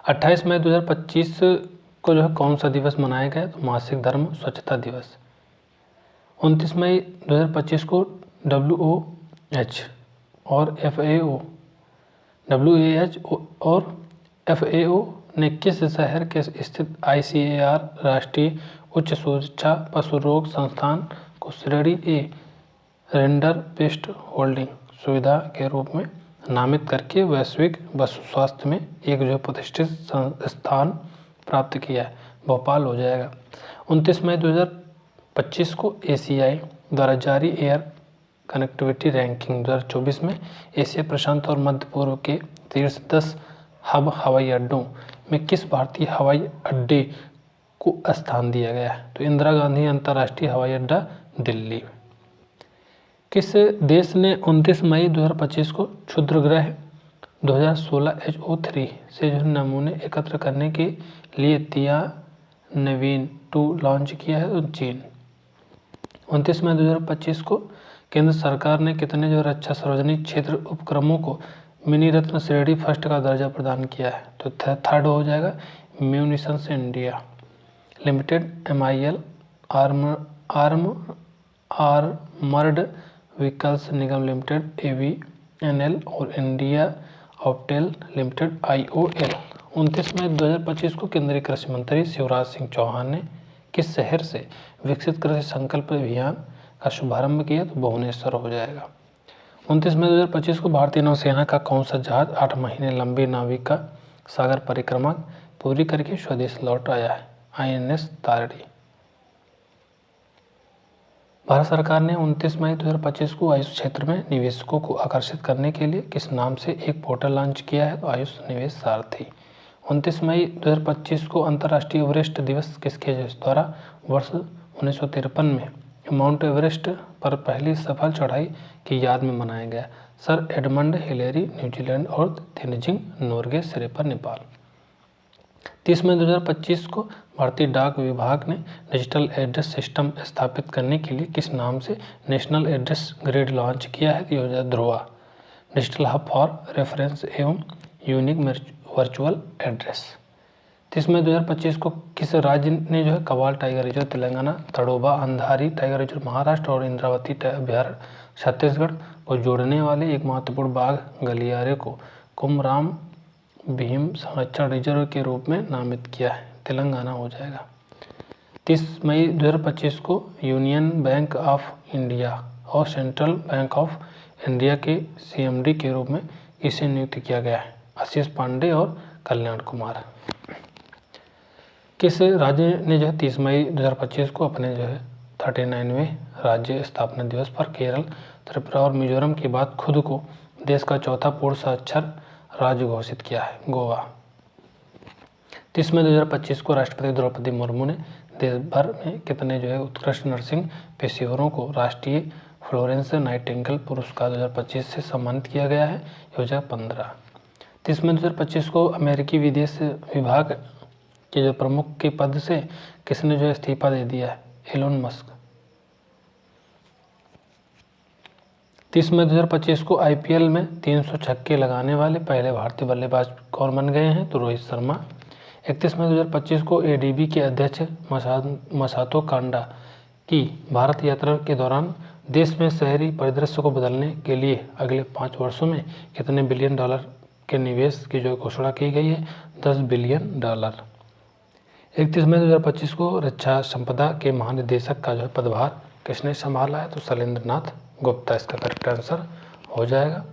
28 मई 2025 को जो है कौन सा दिवस मनाया गया, तो मासिक धर्म स्वच्छता दिवस। 29 मई 2025 को WAH और FAO ने किस शहर के स्थित ICAR राष्ट्रीय उच्च शिक्षा पशु रोग संस्थान को श्रेणी A रेंडर पेस्ट होल्डिंग सुविधा के रूप में नामित करके वैश्विक पशु स्वास्थ्य में एक जो प्रतिष्ठित स्थान प्राप्त किया है, भोपाल हो जाएगा। 29 मई 2025 को ACI द्वारा जारी एयर कनेक्टिविटी रैंकिंग 2024 में एशिया प्रशांत और मध्य पूर्व के शीर्ष 10 हब हवाई अड्डों में किस भारतीय हवाई अड्डे को स्थान दिया गया है, तो इंदिरा गांधी अंतर्राष्ट्रीय हवाई अड्डा दिल्ली। किस देश ने 29 मई 2025 को क्षुद्रग्रह 2016 HO3 से जो नमूने एकत्र करने के लिए तियानविन 2 लॉन्च किया है, तो चीन। 29 मई 2025 को केंद्र सरकार ने कितने जो रक्षा सार्वजनिक क्षेत्र उपक्रमों को मिनी रत्न श्रेणी फर्स्ट का दर्जा प्रदान किया है, तो थर्ड हो जाएगा munitions India limited, MIL armoured vehicles Nigam limited AVNL और इंडिया ऑप्टेल लिमिटेड IOL। 29 मई 2025 को केंद्रीय कृषि मंत्री शिवराज सिंह चौहान ने किस शहर से विकसित कृषि संकल्प अभियान का शुभारंभ किया, तो भुवनेश्वर हो जाएगा। 29 मई 2025 को भारतीय नौसेना का कौन सा जहाज 8 महीने लंबी नाविका सागर परिक्रमा पूरी करके स्वदेश लौट आया है, INS तारणी। भारत सरकार ने 29 मई 2025 को आयुष क्षेत्र में निवेशकों को आकर्षित करने के लिए किस नाम से एक पोर्टल लॉन्च किया है? तो आयुष निवेश सारथी। 29 मई 2025 को अंतर्राष्ट्रीय एवरेस्ट दिवस किसके द्वारा वर्ष 1953 में माउंट एवरेस्ट पर पहली सफल चढ़ाई की याद में मनाया गया? सर एडमंड हिलेरी न्यूजीलैंड और तेनजिंग नोर्गे सिरेपर नेपाल। 30 मई 2025 को भारतीय डाक विभाग ने डिजिटल एड्रेस सिस्टम स्थापित करने के लिए किस नाम से नेशनल एड्रेस ग्रिड लॉन्च किया है? योजना Dhruva digital hub for reference एवं यूनिक वर्चुअल एड्रेस। 30 मई 2025 को किस राज्य ने जो है Kawal tiger reserve Telangana, Tadoba Andhari tiger reserve Maharashtra और इंद्रावती अभयारण्य छत्तीसगढ़ को जोड़ने वाले एक महत्वपूर्ण बाघ गलियारे को कुमराम भीम संरक्षण रिजर्व के रूप में नामित किया है? तेलंगाना हो जाएगा। 30 मई 2025 को यूनियन बैंक ऑफ इंडिया और सेंट्रल बैंक ऑफ इंडिया के CMD के रूप में किसे नियुक्त किया गया है? आशीष पांडे और कल्याण कुमार। किस राज्य ने जो है 30 मई 2025 को अपने जो है 39वें राज्य स्थापना दिवस पर केरल, त्रिपुरा और मिजोरम के बाद खुद को देश का चौथा पूर्ण साक्षर राज्य घोषित किया है? गोवा। 30 मई 2025 को राष्ट्रपति द्रौपदी मुर्मू ने देश भर में कितने जो है उत्कृष्ट नर्सिंग पेशेवरों को राष्ट्रीय फ्लोरेंस नाइटिंगेल पुरस्कार 2025 से सम्मानित किया गया है? योजना 15। 30 मई 2025 को अमेरिकी विदेश विभाग के जो प्रमुख के पद से किसने जो इस्तीफा दे दिया है? Elon Musk. 30 मई 2025 को IPL में 300 छक्के लगाने वाले पहले भारतीय बल्लेबाज कौन बन गए हैं? तो रोहित शर्मा। 31 मई 2025 को ADB के अध्यक्ष मसातो कांडा की भारत यात्रा के दौरान देश में शहरी परिदृश्य को बदलने के लिए अगले 5 वर्षों में कितने बिलियन डॉलर के निवेश की जो घोषणा की गई है? $10 बिलियन। 31 मई 2025 को रक्षा संपदा के महानिदेशक का जो है पदभार किसने संभाला है? तो शैलेंद्र नाथ गुप्ता इसका करेक्ट आंसर हो जाएगा।